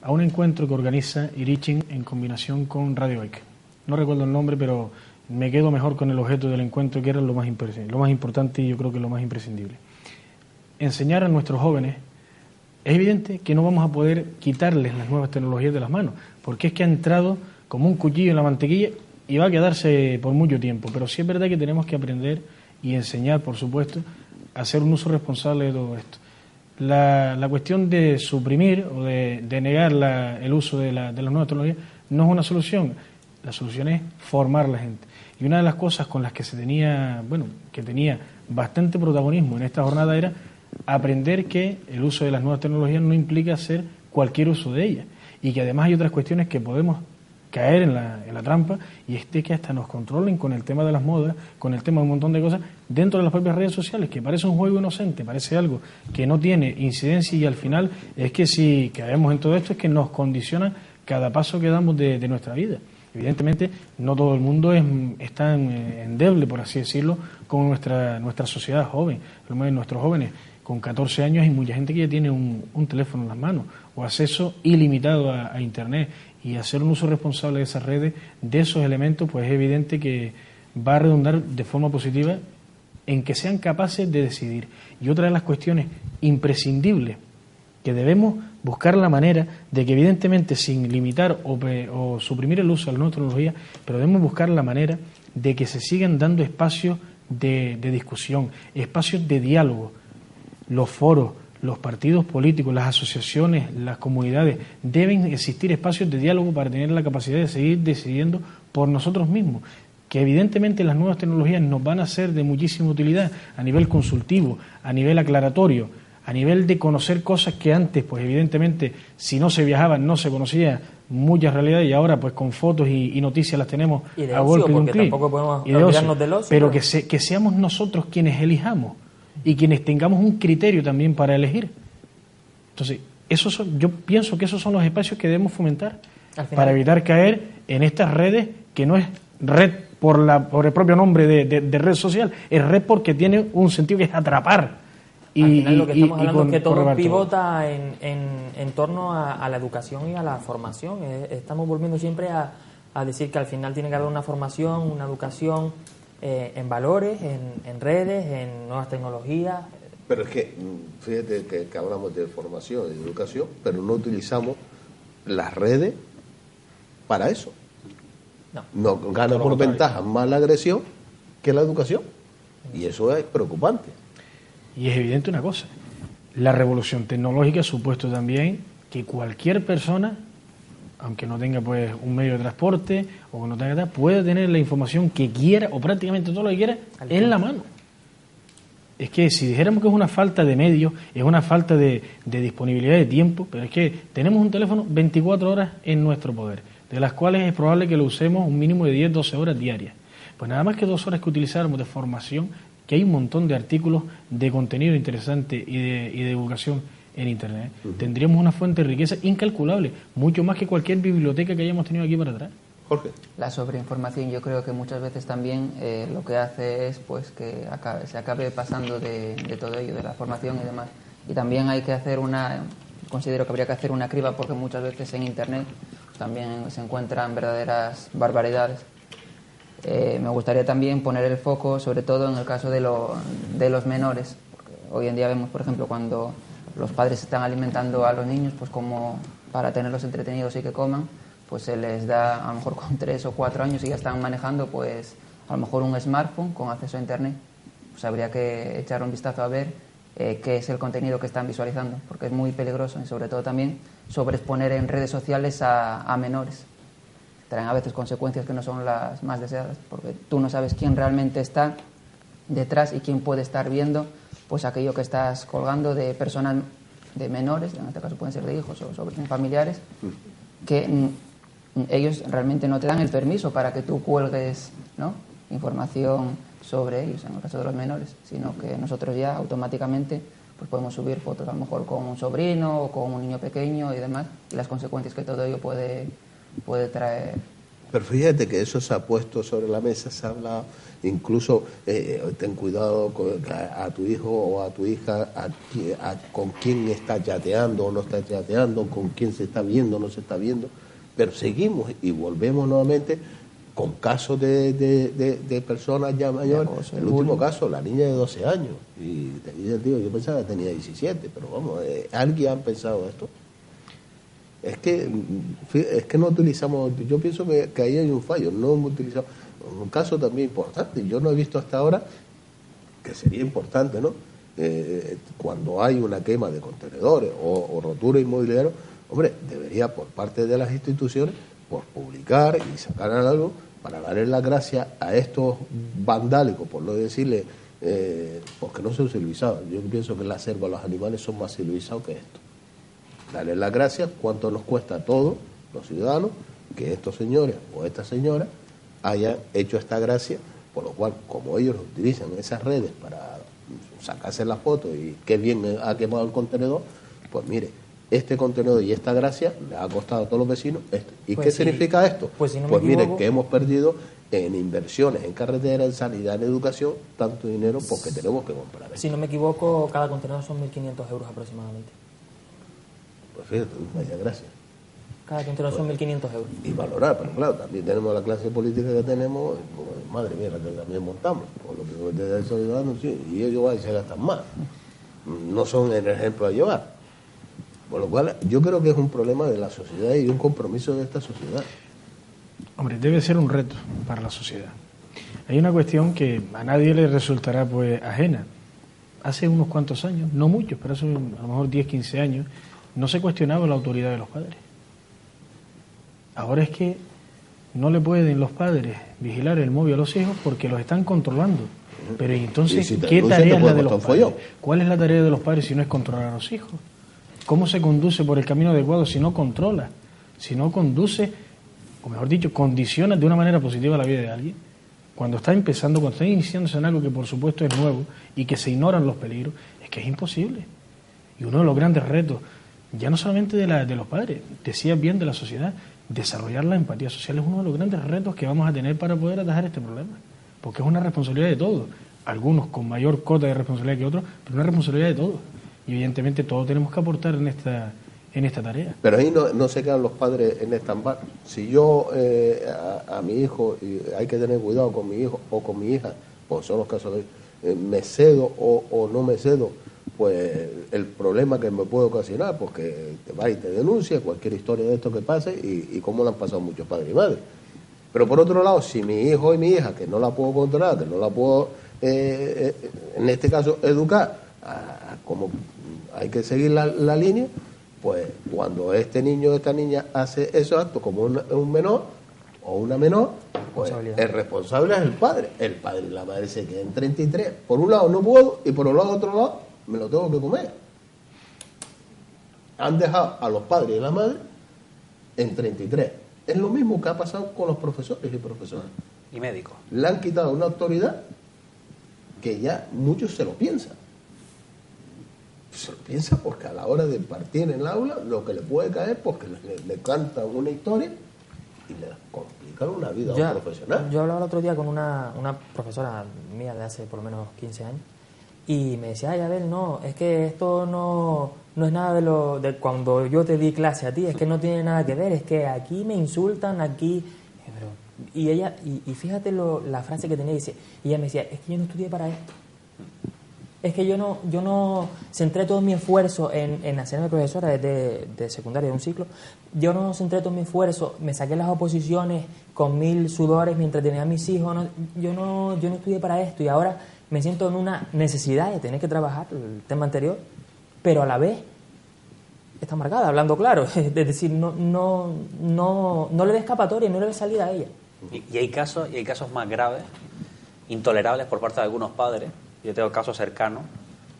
a un encuentro que organiza Irichin en combinación con Radio EC. No recuerdo el nombre, pero me quedo mejor con el objeto del encuentro, que era lo más importante y yo creo que lo más imprescindible. Enseñar a nuestros jóvenes. Es evidente que no vamos a poder quitarles las nuevas tecnologías de las manos, porque es que ha entrado como un cuchillo en la mantequilla y va a quedarse por mucho tiempo. Pero sí es verdad que tenemos que aprender y enseñar, por supuesto, a hacer un uso responsable de todo esto. La cuestión de suprimir o de negar el uso de las nuevas tecnologías no es una solución. La solución es formar a la gente. Y una de las cosas con las que que tenía bastante protagonismo en esta jornada era aprender que el uso de las nuevas tecnologías no implica hacer cualquier uso de ellas y que además hay otras cuestiones que podemos caer en la trampa, y es de que hasta nos controlen con el tema de las modas, con el tema de un montón de cosas dentro de las propias redes sociales, que parece un juego inocente, parece algo que no tiene incidencia, y al final es que si caemos en todo esto es que nos condiciona cada paso que damos de nuestra vida. Evidentemente no todo el mundo es tan endeble, por así decirlo, como nuestra sociedad joven. Nuestros jóvenes con 14 años hay mucha gente que ya tiene un teléfono en las manos o acceso ilimitado a Internet, y hacer un uso responsable de esas redes, de esos elementos, pues es evidente que va a redundar de forma positiva en que sean capaces de decidir. Y otra de las cuestiones imprescindibles, que debemos buscar la manera de que, evidentemente, sin limitar o suprimir el uso de las nuevas tecnologías, pero debemos buscar la manera de que se sigan dando espacios de discusión, espacios de diálogo. Los foros, los partidos políticos, las asociaciones, las comunidades, deben existir espacios de diálogo para tener la capacidad de seguir decidiendo por nosotros mismos. Que evidentemente las nuevas tecnologías nos van a ser de muchísima utilidad a nivel consultivo, a nivel aclaratorio, a nivel de conocer cosas que antes, pues evidentemente, si no se viajaba, no se conocía muchas realidades, y ahora pues con fotos y noticias las tenemos a golpe de un clic. Tampoco podemos olvidarnos del ocio. Pero que seamos nosotros quienes elijamos y quienes tengamos un criterio también para elegir. Entonces, yo pienso que esos son los espacios que debemos fomentar para evitar caer en estas redes, que no es red por el propio nombre de red social, es red porque tiene un sentido que es atrapar. Al final lo que estamos hablando es que todo pivota en torno a la educación y a la formación. Estamos volviendo siempre a decir que al final tiene que haber una formación, una educación en valores, en redes, en nuevas tecnologías. Pero es que, fíjate que hablamos de formación y de educación, pero no utilizamos las redes para eso. No gana por ventaja más la agresión que la educación. Y eso es preocupante. Y es evidente una cosa, la revolución tecnológica ha supuesto también que cualquier persona, aunque no tenga pues un medio de transporte o que no tenga nada, puede tener la información que quiera o prácticamente todo lo que quiera en la mano. Es que si dijéramos que es una falta de medios, es una falta de disponibilidad de tiempo, pero es que tenemos un teléfono 24 horas en nuestro poder, de las cuales es probable que lo usemos un mínimo de 10-12 horas diarias. Pues nada más que 2 horas que utilizáramos de formación, que hay un montón de artículos de contenido interesante y de divulgación en Internet. Tendríamos una fuente de riqueza incalculable, mucho más que cualquier biblioteca que hayamos tenido aquí para atrás. Jorge. La sobreinformación yo creo que muchas veces también lo que hace es pues que se acabe pasando de todo ello, de la formación y demás. Y también hay que hacer considero que habría que hacer una criba, porque muchas veces en Internet también se encuentran verdaderas barbaridades. Me gustaría también poner el foco sobre todo en el caso de los menores, porque hoy en día vemos, por ejemplo, cuando los padres están alimentando a los niños, pues como para tenerlos entretenidos y que coman, pues se les da a lo mejor con 3 o 4 años y ya están manejando pues a lo mejor un smartphone con acceso a Internet. Pues habría que echar un vistazo a ver qué es el contenido que están visualizando, porque es muy peligroso, y sobre todo también sobreexponer en redes sociales a menores. Traen a veces consecuencias que no son las más deseadas, porque tú no sabes quién realmente está detrás y quién puede estar viendo pues aquello que estás colgando de personas, de menores, en este caso pueden ser de hijos o familiares, que ellos realmente no te dan el permiso para que tú cuelgues, ¿no?, información sobre ellos, en el caso de los menores, sino que nosotros ya automáticamente pues podemos subir fotos a lo mejor con un sobrino o con un niño pequeño y demás, y las consecuencias que todo ello puede traer. Pero fíjate que eso se ha puesto sobre la mesa, se ha hablado, incluso ten cuidado a tu hijo o a tu hija, con quién está chateando o no está chateando, con quién se está viendo o no se está viendo, pero seguimos y volvemos nuevamente con casos de personas ya mayores. El último caso, la niña de 12 años, y te dice el tío, yo pensaba que tenía 17, pero vamos, ¿alguien ha pensado esto? es que no utilizamos, yo pienso que ahí hay un fallo, no hemos utilizado, un caso también importante, yo no he visto hasta ahora, que sería importante, ¿no? Cuando hay una quema de contenedores o rotura inmobiliaria, hombre, debería por parte de las instituciones por publicar y sacar algo para darle las gracias a estos vandálicos, por no decirle, porque no son civilizados. Yo pienso que la selva, los animales son más civilizados que esto. Darle las gracias, cuánto nos cuesta a todos los ciudadanos que estos señores o estas señoras hayan hecho esta gracia, por lo cual, como ellos utilizan esas redes para sacarse las fotos y qué bien ha quemado el contenedor, pues mire, este contenedor y esta gracia le ha costado a todos los vecinos esto. ¿Y pues qué significa esto? Pues, si no pues mire, que hemos perdido en inversiones, en carretera, en sanidad, en educación, tanto dinero porque tenemos que comprar. Si no me equivoco, cada contenedor son 1.500 euros aproximadamente. Pues fíjate, vaya gracia. Cada contenedor son 1.500 euros. Y valorar, pero claro, también tenemos la clase política que tenemos, pues, madre mía, la que también montamos, por lo que desde el ciudadano, sí, y ellos van y se gastan más. No son el ejemplo a llevar. Por lo cual, yo creo que es un problema de la sociedad y un compromiso de esta sociedad. Hombre, debe ser un reto para la sociedad. Hay una cuestión que a nadie le resultará pues ajena. Hace unos cuantos años, no muchos, pero hace a lo mejor 10, 15 años, no se cuestionaba la autoridad de los padres. Ahora es que no le pueden los padres vigilar el móvil a los hijos porque los están controlando. Pero entonces, si ¿qué tarea es la de los padres? Follón. ¿Cuál es la tarea de los padres si no es controlar a los hijos? ¿Cómo se conduce por el camino adecuado si no controla? Si no conduce, o mejor dicho, condiciona de una manera positiva la vida de alguien. Cuando está empezando, cuando está iniciándose en algo que por supuesto es nuevo y que se ignoran los peligros, es que es imposible. Y uno de los grandes retos, ya no solamente de los padres, decía bien de la sociedad, desarrollar la empatía social es uno de los grandes retos que vamos a tener para poder atajar este problema. Porque es una responsabilidad de todos. Algunos con mayor cota de responsabilidad que otros, pero una responsabilidad de todos. Y evidentemente todos tenemos que aportar en esta tarea. Pero ahí no se quedan los padres en stand-by. Si yo a mi hijo, y hay que tener cuidado con mi hijo o con mi hija, pues son los casos de me cedo o no me cedo, pues el problema que me puede ocasionar, pues que te va y te denuncia cualquier historia de esto que pase y cómo le han pasado muchos padres y madres. Pero por otro lado, si mi hijo y mi hija, que no la puedo controlar, que no la puedo, en este caso, educar, como hay que seguir la línea, pues cuando este niño o esta niña hace esos actos como un menor o una menor, pues el responsable es el padre. El padre y la madre se quedan en 33. Por un lado no puedo y por otro lado me lo tengo que comer. Han dejado a los padres y la madre en 33. Es lo mismo que ha pasado con los profesores y profesoras. Y médicos. Le han quitado una autoridad que ya muchos se lo piensan. Se lo piensa porque a la hora de impartir en el aula lo que le puede caer porque le cantan una historia y le complican una vida a un profesional. Yo hablaba el otro día con una profesora mía de hace por lo menos 15 años y me decía, ay, Abel, no, es que esto no es nada de cuando yo te di clase a ti, es que no tiene nada que ver, es que aquí me insultan, aquí... Y ella, y fíjate la frase que tenía, dice, y ella me decía, es que yo no estudié para esto. Es que yo no centré todo mi esfuerzo en hacerme profesora de secundaria, de un ciclo. Yo no centré todo mi esfuerzo, me saqué las oposiciones con 1000 sudores mientras tenía a mis hijos. Yo no estudié para esto y ahora me siento en una necesidad de tener que trabajar, el tema anterior, pero a la vez está marcada, hablando claro. Es decir, no le ve escapatoria, no le ve salida a ella. Y hay casos más graves, intolerables por parte de algunos padres. Yo tengo casos cercanos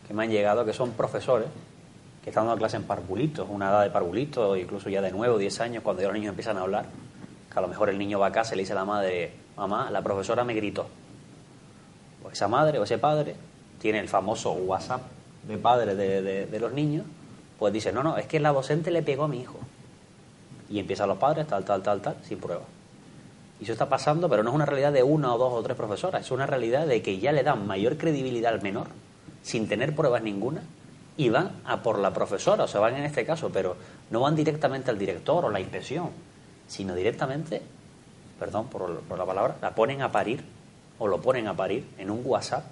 que me han llegado que son profesores que están dando clase en parvulitos, una edad de parvulitos, incluso ya de 9 o 10 años, cuando ya los niños empiezan a hablar, que a lo mejor el niño va a casa y le dice a la madre, mamá, la profesora me gritó. Pues esa madre o ese padre tiene el famoso WhatsApp de padre de los niños, pues dice, no, es que la docente le pegó a mi hijo. Y empiezan los padres, tal, sin prueba. Y eso está pasando, pero no es una realidad de 1 o 2 o 3 profesoras, es una realidad de que ya le dan mayor credibilidad al menor, sin tener pruebas ninguna, y van a por la profesora, o sea, van en este caso, pero no van directamente al director o la inspección, sino directamente, perdón por la palabra, la ponen a parir, o lo ponen a parir en un WhatsApp,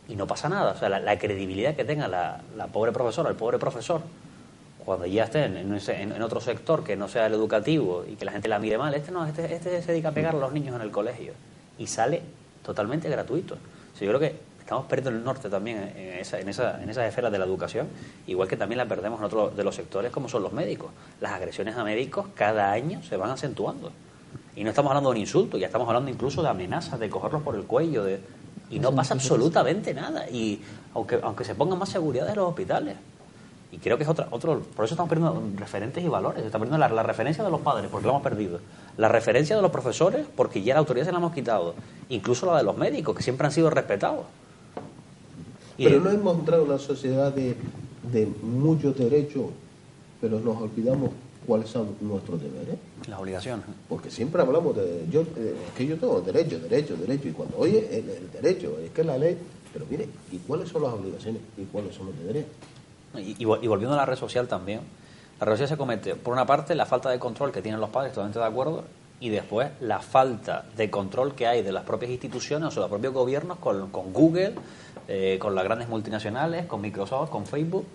y no pasa nada. O sea, la credibilidad que tenga la pobre profesora, el pobre profesor, cuando ya esté en otro sector que no sea el educativo y que la gente la mire mal, este se dedica a pegar a los niños en el colegio y sale totalmente gratuito. O sea, yo creo que estamos perdiendo el norte también en esas esferas de la educación, igual que también la perdemos en otros de los sectores como son los médicos. Las agresiones a médicos cada año se van acentuando. Y no estamos hablando de un insulto, ya estamos hablando incluso de amenazas, de cogerlos por el cuello, y no pasa absolutamente nada. Y aunque se pongan más seguridad en los hospitales. Y creo que es otro, por eso estamos perdiendo referentes y valores. Se está perdiendo la referencia de los padres, porque lo hemos perdido. La referencia de los profesores, porque ya la autoridad se la hemos quitado. Incluso la de los médicos, que siempre han sido respetados. Pero no hemos entrado en una sociedad de muchos derechos, pero nos olvidamos cuáles son nuestros deberes. Las obligaciones. Porque siempre hablamos es que yo tengo derecho, y cuando oye el derecho, es que la ley, pero mire, ¿y cuáles son las obligaciones y cuáles son los deberes? Y volviendo a la red social también, la red social se comete, por una parte, la falta de control que tienen los padres, totalmente de acuerdo, y después la falta de control que hay de las propias instituciones, o sea, los propios gobiernos con Google, con las grandes multinacionales, con Microsoft, con Facebook,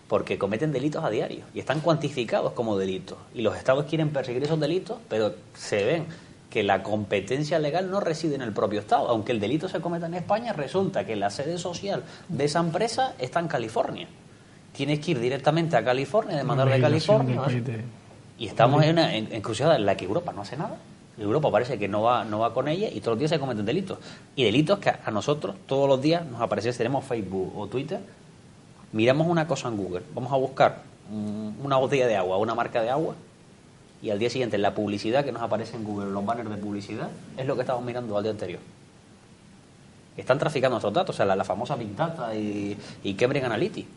porque cometen delitos a diario y están cuantificados como delitos. Y los estados quieren perseguir esos delitos, pero se ven que la competencia legal no reside en el propio estado. Aunque el delito se cometa en España, resulta que la sede social de esa empresa está en California. Tienes que ir directamente a California, demandarle a California. Y estamos en una encrucijada en la que Europa no hace nada. Europa parece que no va con ella y todos los días se cometen delitos. Y delitos que a nosotros todos los días nos aparecen, si tenemos Facebook o Twitter, miramos una cosa en Google, vamos a buscar una botella de agua, una marca de agua, y al día siguiente la publicidad que nos aparece en Google, los banners de publicidad, es lo que estábamos mirando al día anterior. Están traficando nuestros datos, o sea, la famosa Big Data y Cambridge Analytica,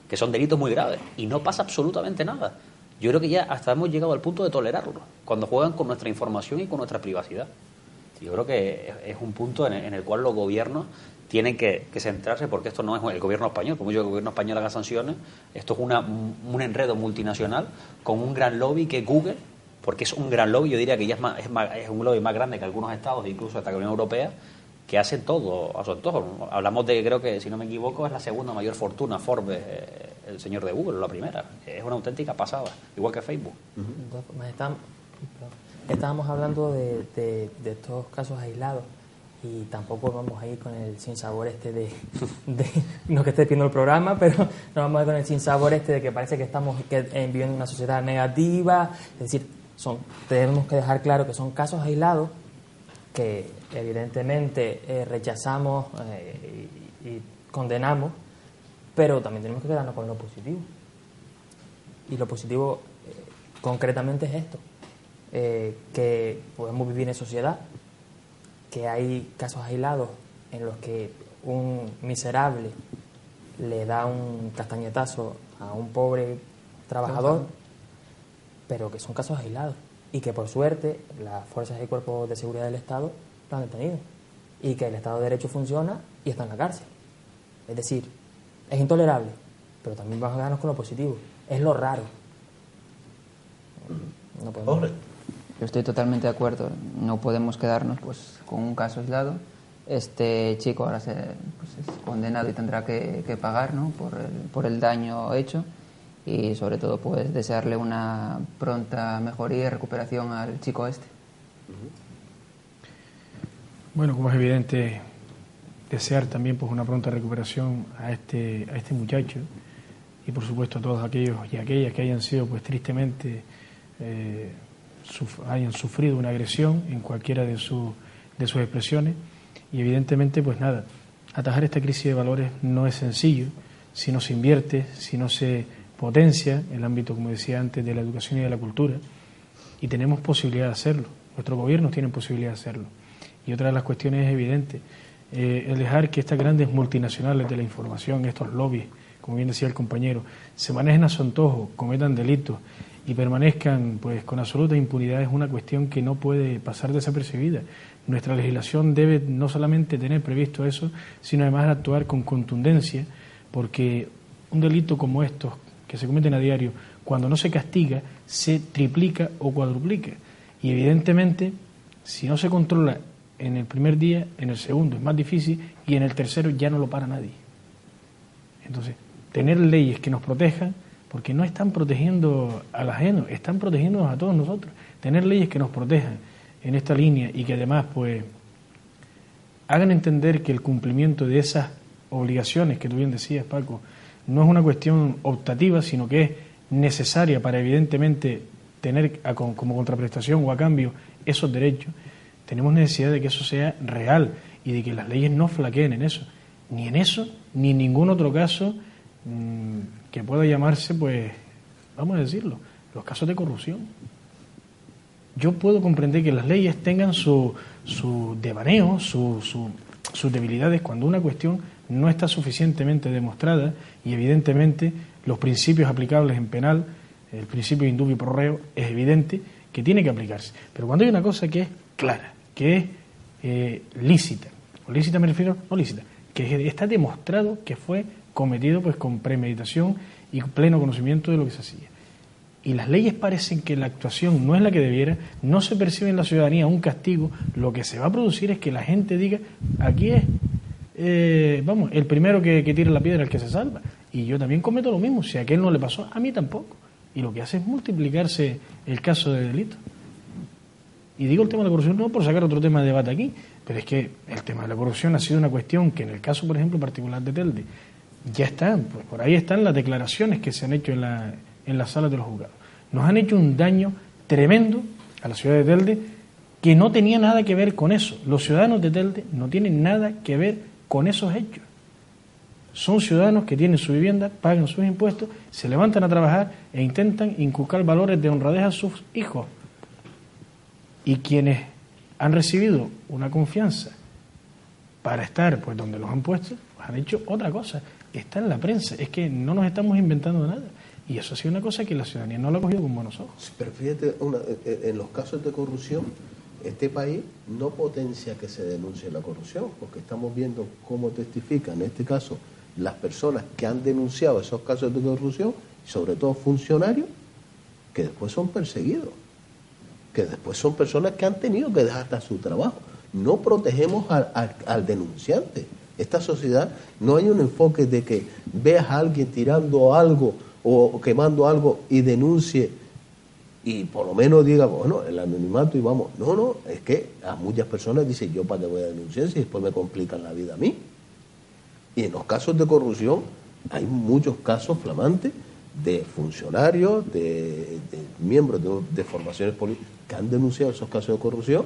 que son delitos muy graves, y no pasa absolutamente nada. Yo creo que ya hasta hemos llegado al punto de tolerarlo, cuando juegan con nuestra información y con nuestra privacidad. Yo creo que es un punto en el cual los gobiernos tienen que centrarse, porque esto no es el gobierno español, por mucho que el gobierno español haga sanciones, esto es un enredo multinacional con un gran lobby que es Google, porque es un gran lobby, yo diría que ya es un lobby más grande que algunos estados, incluso hasta la Unión Europea, que hace todo a su antojo. Hablamos de, creo que, si no me equivoco, es la segunda mayor fortuna Forbes, el señor de Google, la primera. Es una auténtica pasada, igual que Facebook. Estábamos hablando de estos casos aislados y tampoco vamos a ir con el sinsabor de no que esté viendo el programa, pero no vamos a ir con el sinsabor de que parece que estamos viviendo una sociedad negativa. Es decir, tenemos que dejar claro que son casos aislados que evidentemente rechazamos y condenamos, pero también tenemos que quedarnos con lo positivo. Y lo positivo concretamente es esto, que podemos vivir en sociedad, que hay casos aislados en los que un miserable le da un castañetazo a un pobre trabajador, pero que son casos aislados y que por suerte las fuerzas y cuerpos de seguridad del Estado lo han detenido y que el Estado de Derecho funciona y está en la cárcel. Es decir, es intolerable, pero también vamos a quedarnos con lo positivo. Es lo raro. No podemos... Yo estoy totalmente de acuerdo. No podemos quedarnos pues con un caso aislado. Este chico ahora es condenado y tendrá que pagar, ¿no?, por el daño hecho, y sobre todo pues desearle una pronta mejoría y recuperación al chico este. Bueno, como es evidente, desear también pues una pronta recuperación a este muchacho, y por supuesto a todos aquellos y aquellas que hayan sido pues tristemente hayan sufrido una agresión en cualquiera de sus expresiones. Y evidentemente pues nada, atajar esta crisis de valores no es sencillo si no se invierte, si no se potencia el ámbito, como decía antes, de la educación y de la cultura, y tenemos posibilidad de hacerlo, nuestros gobiernos tienen posibilidad de hacerlo. Y otra de las cuestiones es evidente, el dejar que estas grandes multinacionales de la información, estos lobbies, como bien decía el compañero, se manejen a su antojo, cometan delitos y permanezcan pues con absoluta impunidad, es una cuestión que no puede pasar desapercibida. Nuestra legislación debe no solamente tener previsto eso, sino además actuar con contundencia, porque un delito como estos que se cometen a diario, cuando no se castiga, se triplica o cuadruplica. Y evidentemente, si no se controla en el primer día, en el segundo es más difícil, y en el tercero ya no lo para nadie. Entonces, tener leyes que nos protejan porque no están protegiendo al ajeno, están protegiéndonos a todos nosotros. Tener leyes que nos protejan en esta línea y que además pues hagan entender que el cumplimiento de esas obligaciones que tú bien decías, Paco, no es una cuestión optativa, sino que es necesaria para evidentemente tener como contraprestación o a cambio esos derechos. Tenemos necesidad de que eso sea real y de que las leyes no flaqueen en eso, ni en ningún otro caso que pueda llamarse, pues, vamos a decirlo, los casos de corrupción. Yo puedo comprender que las leyes tengan su devaneo, sus debilidades cuando una cuestión no está suficientemente demostrada y evidentemente los principios aplicables en penal, el principio de indubio pro reo, es evidente que tiene que aplicarse. Pero cuando hay una cosa que es clara, que es lícita, o lícita me refiero, no lícita, que está demostrado que fue cometido pues con premeditación y pleno conocimiento de lo que se hacía. Y las leyes parecen que la actuación no es la que debiera, no se percibe en la ciudadanía un castigo, lo que se va a producir es que la gente diga, aquí es, el primero que tira la piedra es el que se salva. Y yo también cometo lo mismo, si a aquel no le pasó, a mí tampoco. Y lo que hace es multiplicarse el caso de delito. Y digo el tema de la corrupción no por sacar otro tema de debate aquí, pero es que el tema de la corrupción ha sido una cuestión que en el caso, por ejemplo, particular de Telde, ya están, pues por ahí están las declaraciones que se han hecho en las salas de los juzgados. Nos han hecho un daño tremendo a la ciudad de Telde que no tenía nada que ver con eso. Los ciudadanos de Telde no tienen nada que ver con esos hechos. Son ciudadanos que tienen su vivienda, pagan sus impuestos, se levantan a trabajar e intentan inculcar valores de honradez a sus hijos. Y quienes han recibido una confianza para estar pues donde los han puesto, pues han hecho otra cosa. Está en la prensa, es que no nos estamos inventando nada. Y eso ha sido una cosa que la ciudadanía no lo ha cogido con buenos ojos. Sí, pero fíjate, en los casos de corrupción, este país no potencia que se denuncie la corrupción, porque estamos viendo cómo testifican, en este caso, las personas que han denunciado esos casos de corrupción, sobre todo funcionarios, que después son perseguidos, que después son personas que han tenido que dejar hasta su trabajo. No protegemos al denunciante. Esta sociedad no hay un enfoque de que veas a alguien tirando algo o quemando algo y denuncie y por lo menos diga, bueno, el anonimato y vamos. No, es que a muchas personas dicen, yo para qué voy a denunciar si después me complican la vida a mí. Y en los casos de corrupción hay muchos casos flamantes de funcionarios, de miembros de formaciones políticas que han denunciado esos casos de corrupción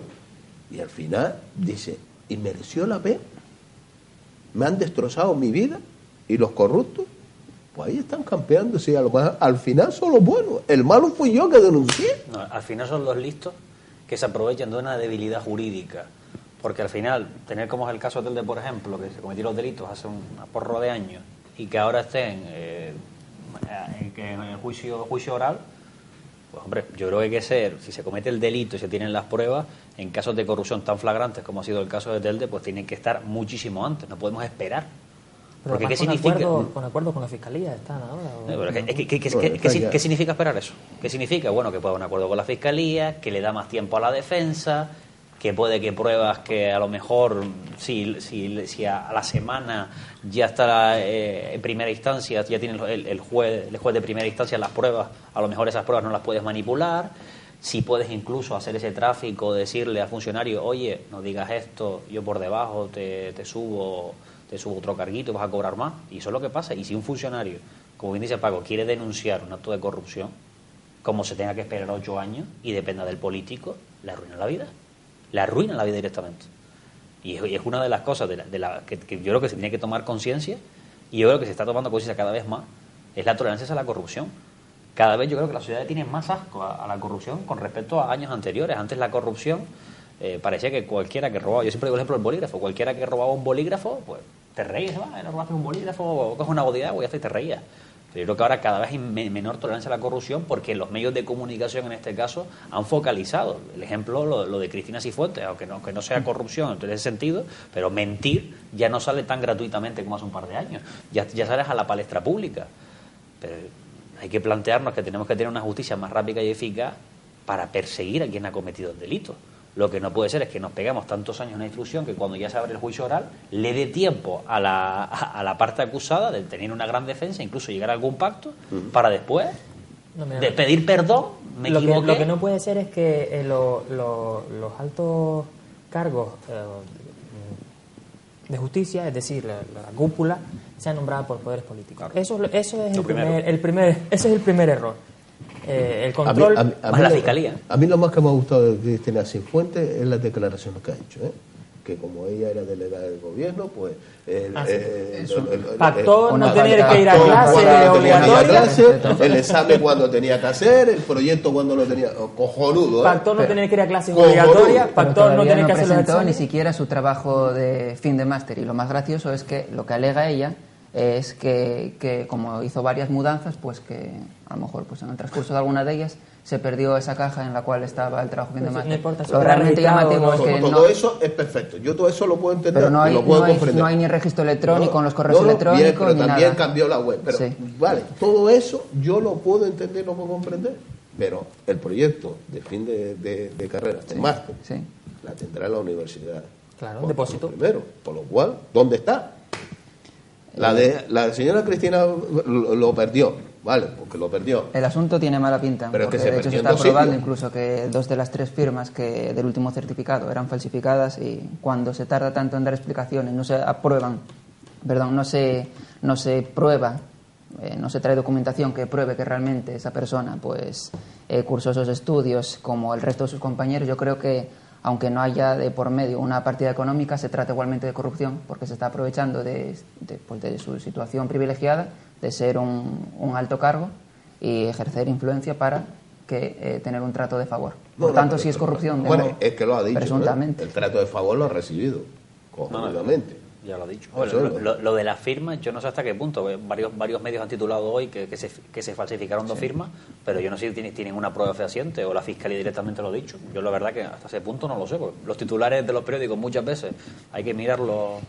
y al final dice, ¿y mereció la pena? ¿Me han destrozado mi vida? ¿Y los corruptos? Pues ahí están campeando, sí, al final son los buenos. El malo fui yo que denuncié. No, al final son los listos que se aprovechan de una debilidad jurídica. Porque al final, tener como es el caso de Telde, por ejemplo, que se cometieron los delitos hace una porro de años y que ahora estén en el juicio oral, pues hombre, yo creo que hay que ser, si se comete el delito y se tienen las pruebas, en casos de corrupción tan flagrantes como ha sido el caso de Telde, pues tienen que estar muchísimo antes, no podemos esperar. Pero porque ¿qué con significa? Acuerdo con la Fiscalía están ahora. ¿Qué significa esperar eso? ¿Qué significa? Bueno, que pueda haber un acuerdo con la Fiscalía, que le da más tiempo a la defensa, que puede que pruebas que a lo mejor si a la semana ya está en primera instancia, ya tiene el juez de primera instancia las pruebas, a lo mejor esas pruebas no las puedes manipular, si puedes incluso hacer ese tráfico, decirle al funcionario, oye, no digas esto, yo por debajo te subo otro carguito, vas a cobrar más, y eso es lo que pasa. Y si un funcionario, como bien dice Paco, quiere denunciar un acto de corrupción, como se tenga que esperar 8 años y dependa del político, le arruina la vida. Le arruinan la vida directamente. Y es una de las cosas que yo creo que se tiene que tomar conciencia, y yo creo que se está tomando conciencia cada vez más, es la tolerancia a la corrupción. Cada vez yo creo que la sociedad tiene más asco a la corrupción con respecto a años anteriores. Antes la corrupción parecía que cualquiera que robaba, yo siempre digo el ejemplo del bolígrafo, cualquiera que robaba un bolígrafo, pues te reías, no robaste un bolígrafo, coges una botella de agua y ya está, y te reías. Pero yo creo que ahora cada vez hay menor tolerancia a la corrupción porque los medios de comunicación en este caso han focalizado. El ejemplo, lo de Cristina Cifuentes, aunque no sea corrupción en ese sentido, pero mentir ya no sale tan gratuitamente como hace un par de años. Ya sales a la palestra pública. Pero hay que plantearnos que tenemos que tener una justicia más rápida y eficaz para perseguir a quien ha cometido el delito. Lo que no puede ser es que nos peguemos tantos años en una instrucción que cuando ya se abre el juicio oral le dé tiempo a la parte acusada de tener una gran defensa, incluso llegar a algún pacto, para después de pedir perdón. Lo que no puede ser es que los altos cargos de justicia, es decir, la cúpula, sea nombrada por poderes políticos. Claro. Eso es el primer error. El control más la fiscalía. A mí lo más que me ha gustado de Cristina Cifuentes es las declaraciones que ha hecho, que como ella era delegada del gobierno, pues pactó no tener que ir a clase obligatoria, el examen cuando tenía que hacer, el proyecto cuando lo tenía, cojonudo. Pactó no tener que ir a clases obligatorias, pactó no tener que hacer los exámenes. Ni siquiera su trabajo de fin de máster, y lo más gracioso es que lo que alega ella es que como hizo varias mudanzas, pues que a lo mejor pues en el transcurso de alguna de ellas se perdió esa caja en la cual estaba el trabajo fin de máster. No importa, lo realmente llamativo es que todo eso es perfecto, yo todo eso lo puedo entender, pero no lo puedo comprender. No hay ni registro electrónico en los correos electrónicos, bien, pero ni también nada. Cambió la web, pero vale, todo eso yo lo puedo entender, lo puedo comprender, pero el proyecto de fin de carrera, de máster, la tendrá la universidad. Claro, depósito. Primero, por lo cual, ¿dónde está? La señora Cristina lo perdió, ¿vale? Porque lo perdió. El asunto tiene mala pinta, pero porque que de hecho se está probando incluso que 2 de las 3 firmas que del último certificado eran falsificadas, y cuando se tarda tanto en dar explicaciones, no se aprueban, no se prueba, no se trae documentación que pruebe que realmente esa persona pues cursó esos estudios como el resto de sus compañeros. Yo creo que aunque no haya de por medio una partida económica, se trata igualmente de corrupción, porque se está aprovechando de su situación privilegiada, de ser un alto cargo y ejercer influencia para tener un trato de favor. Por tanto, si es corrupción, es que lo ha dicho, presuntamente. El trato de favor lo ha recibido, cojonudamente. Ya lo ha dicho. Lo de las firmas, yo no sé hasta qué punto. Varios medios han titulado hoy que se falsificaron 2 firmas, pero yo no sé si tienen una prueba fehaciente o la Fiscalía directamente lo ha dicho. Yo la verdad que hasta ese punto no lo sé, porque los titulares de los periódicos muchas veces hay que mirarlos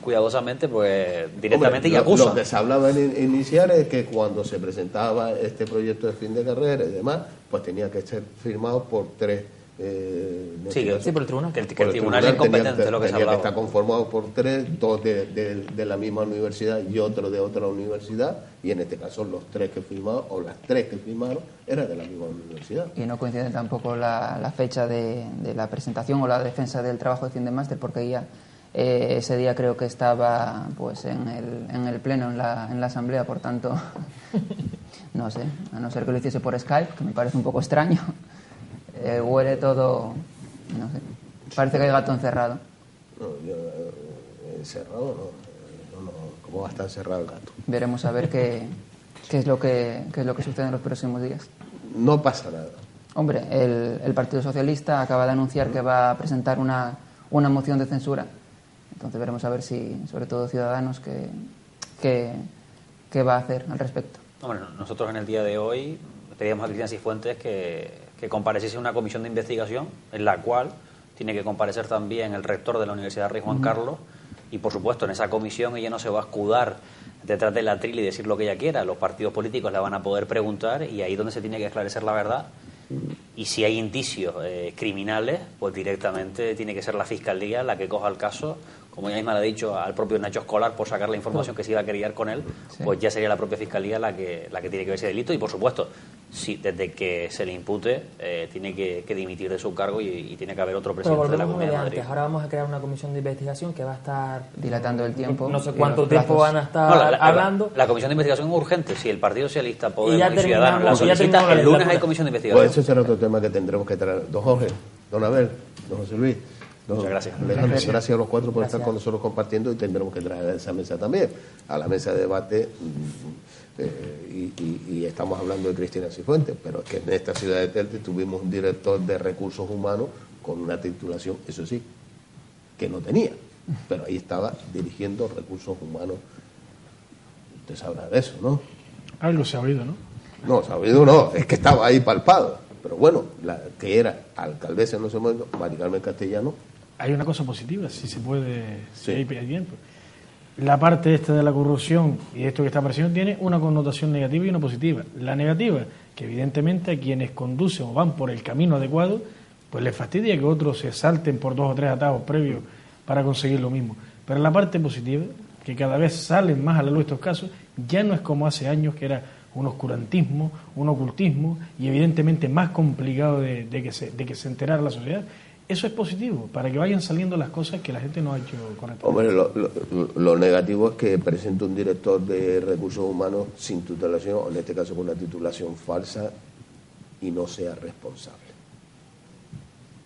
cuidadosamente, pues directamente y acusan. Lo que se hablaba en inicial es que cuando se presentaba este proyecto de fin de carrera y demás, pues tenía que ser firmado por 3. Por el tribunal. Que el tribunal es incompetente, lo que se hablaba. Que está conformado por 3, 2 de la misma universidad y otro de otra universidad, y en este caso los 3 que firmaron, o las 3 que firmaron, eran de la misma universidad. Y no coincide tampoco la fecha de la presentación o la defensa del trabajo de fin de máster, porque ya ese día creo que estaba pues en el pleno, en la asamblea, por tanto, no sé, a no ser que lo hiciese por Skype, que me parece un poco extraño. Huele todo, no sé, parece que hay gato encerrado. No, encerrado no, ¿cómo va a estar encerrado el gato? Veremos a ver qué es lo que sucede en los próximos días. No pasa nada. Hombre, el Partido Socialista acaba de anunciar que va a presentar una moción de censura, entonces veremos a ver si, sobre todo Ciudadanos, qué va a hacer al respecto. Hombre, nosotros en el día de hoy pedíamos a Cristina Cifuentes que compareciese una comisión de investigación en la cual tiene que comparecer también el rector de la Universidad Rey Juan Carlos, y por supuesto en esa comisión ella no se va a escudar detrás del atril y decir lo que ella quiera. Los partidos políticos la van a poder preguntar, y ahí es donde se tiene que esclarecer la verdad, y si hay indicios criminales, pues directamente tiene que ser la Fiscalía la que coja el caso, como ella misma le ha dicho al propio Nacho Escolar por sacar la información que se iba a querer con él, pues ya sería la propia Fiscalía la que tiene que ver ese delito, y por supuesto, si desde que se le impute tiene que dimitir de su cargo y tiene que haber otro presidente de la Comunidad de Madrid. Ahora vamos a crear una comisión de investigación que va a estar dilatando el tiempo. No sé cuánto tiempo van a estar hablando. La comisión de investigación es urgente. Si el Partido Socialista, Podemos y Ciudadanos la solicita, el lunes hay comisión de investigación. Pues ese será otro tema que tendremos que traer. Don Jorge, don Abel, don José Luis. Muchas gracias. Gracias a los 4 por estar con nosotros compartiendo, y tendremos que traer a esa mesa también, a la mesa de debate, y estamos hablando de Cristina Cifuentes, pero es que en esta ciudad de Telde tuvimos un director de recursos humanos con una titulación, eso sí, que no tenía, pero ahí estaba dirigiendo recursos humanos. Usted sabrá de eso, ¿no? Algo se ha oído, ¿no? No, se ha oído no, es que estaba ahí palpado. Pero bueno, la que era alcaldesa en ese momento, Mari Carmen Castellano. Hay una cosa positiva, si se puede, si hay tiempo. La parte esta de la corrupción y esto que está apareciendo tiene una connotación negativa y una positiva. La negativa, que evidentemente a quienes conducen o van por el camino adecuado, pues les fastidia que otros se salten por 2 o 3 atajos previos para conseguir lo mismo. Pero la parte positiva, que cada vez salen más a la luz estos casos, ya no es como hace años, que era un oscurantismo, un ocultismo, y evidentemente más complicado de que se enterara la sociedad. Eso es positivo, para que vayan saliendo las cosas que la gente no ha hecho correctamente. Hombre, lo negativo es que presente un director de recursos humanos sin titulación, o en este caso con una titulación falsa, y no sea responsable.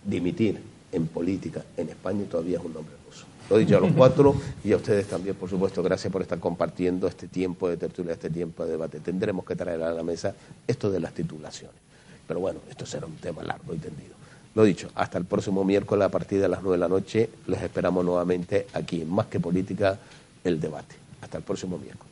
Dimitir en política en España todavía es un nombre ruso. Lo he dicho a los 4 y a ustedes también, por supuesto. Gracias por estar compartiendo este tiempo de tertulia, este tiempo de debate. Tendremos que traer a la mesa esto de las titulaciones. Pero bueno, esto será un tema largo y tendido. Lo dicho, hasta el próximo miércoles a partir de las 9 de la noche. Les esperamos nuevamente aquí en Más que Política, el debate. Hasta el próximo miércoles.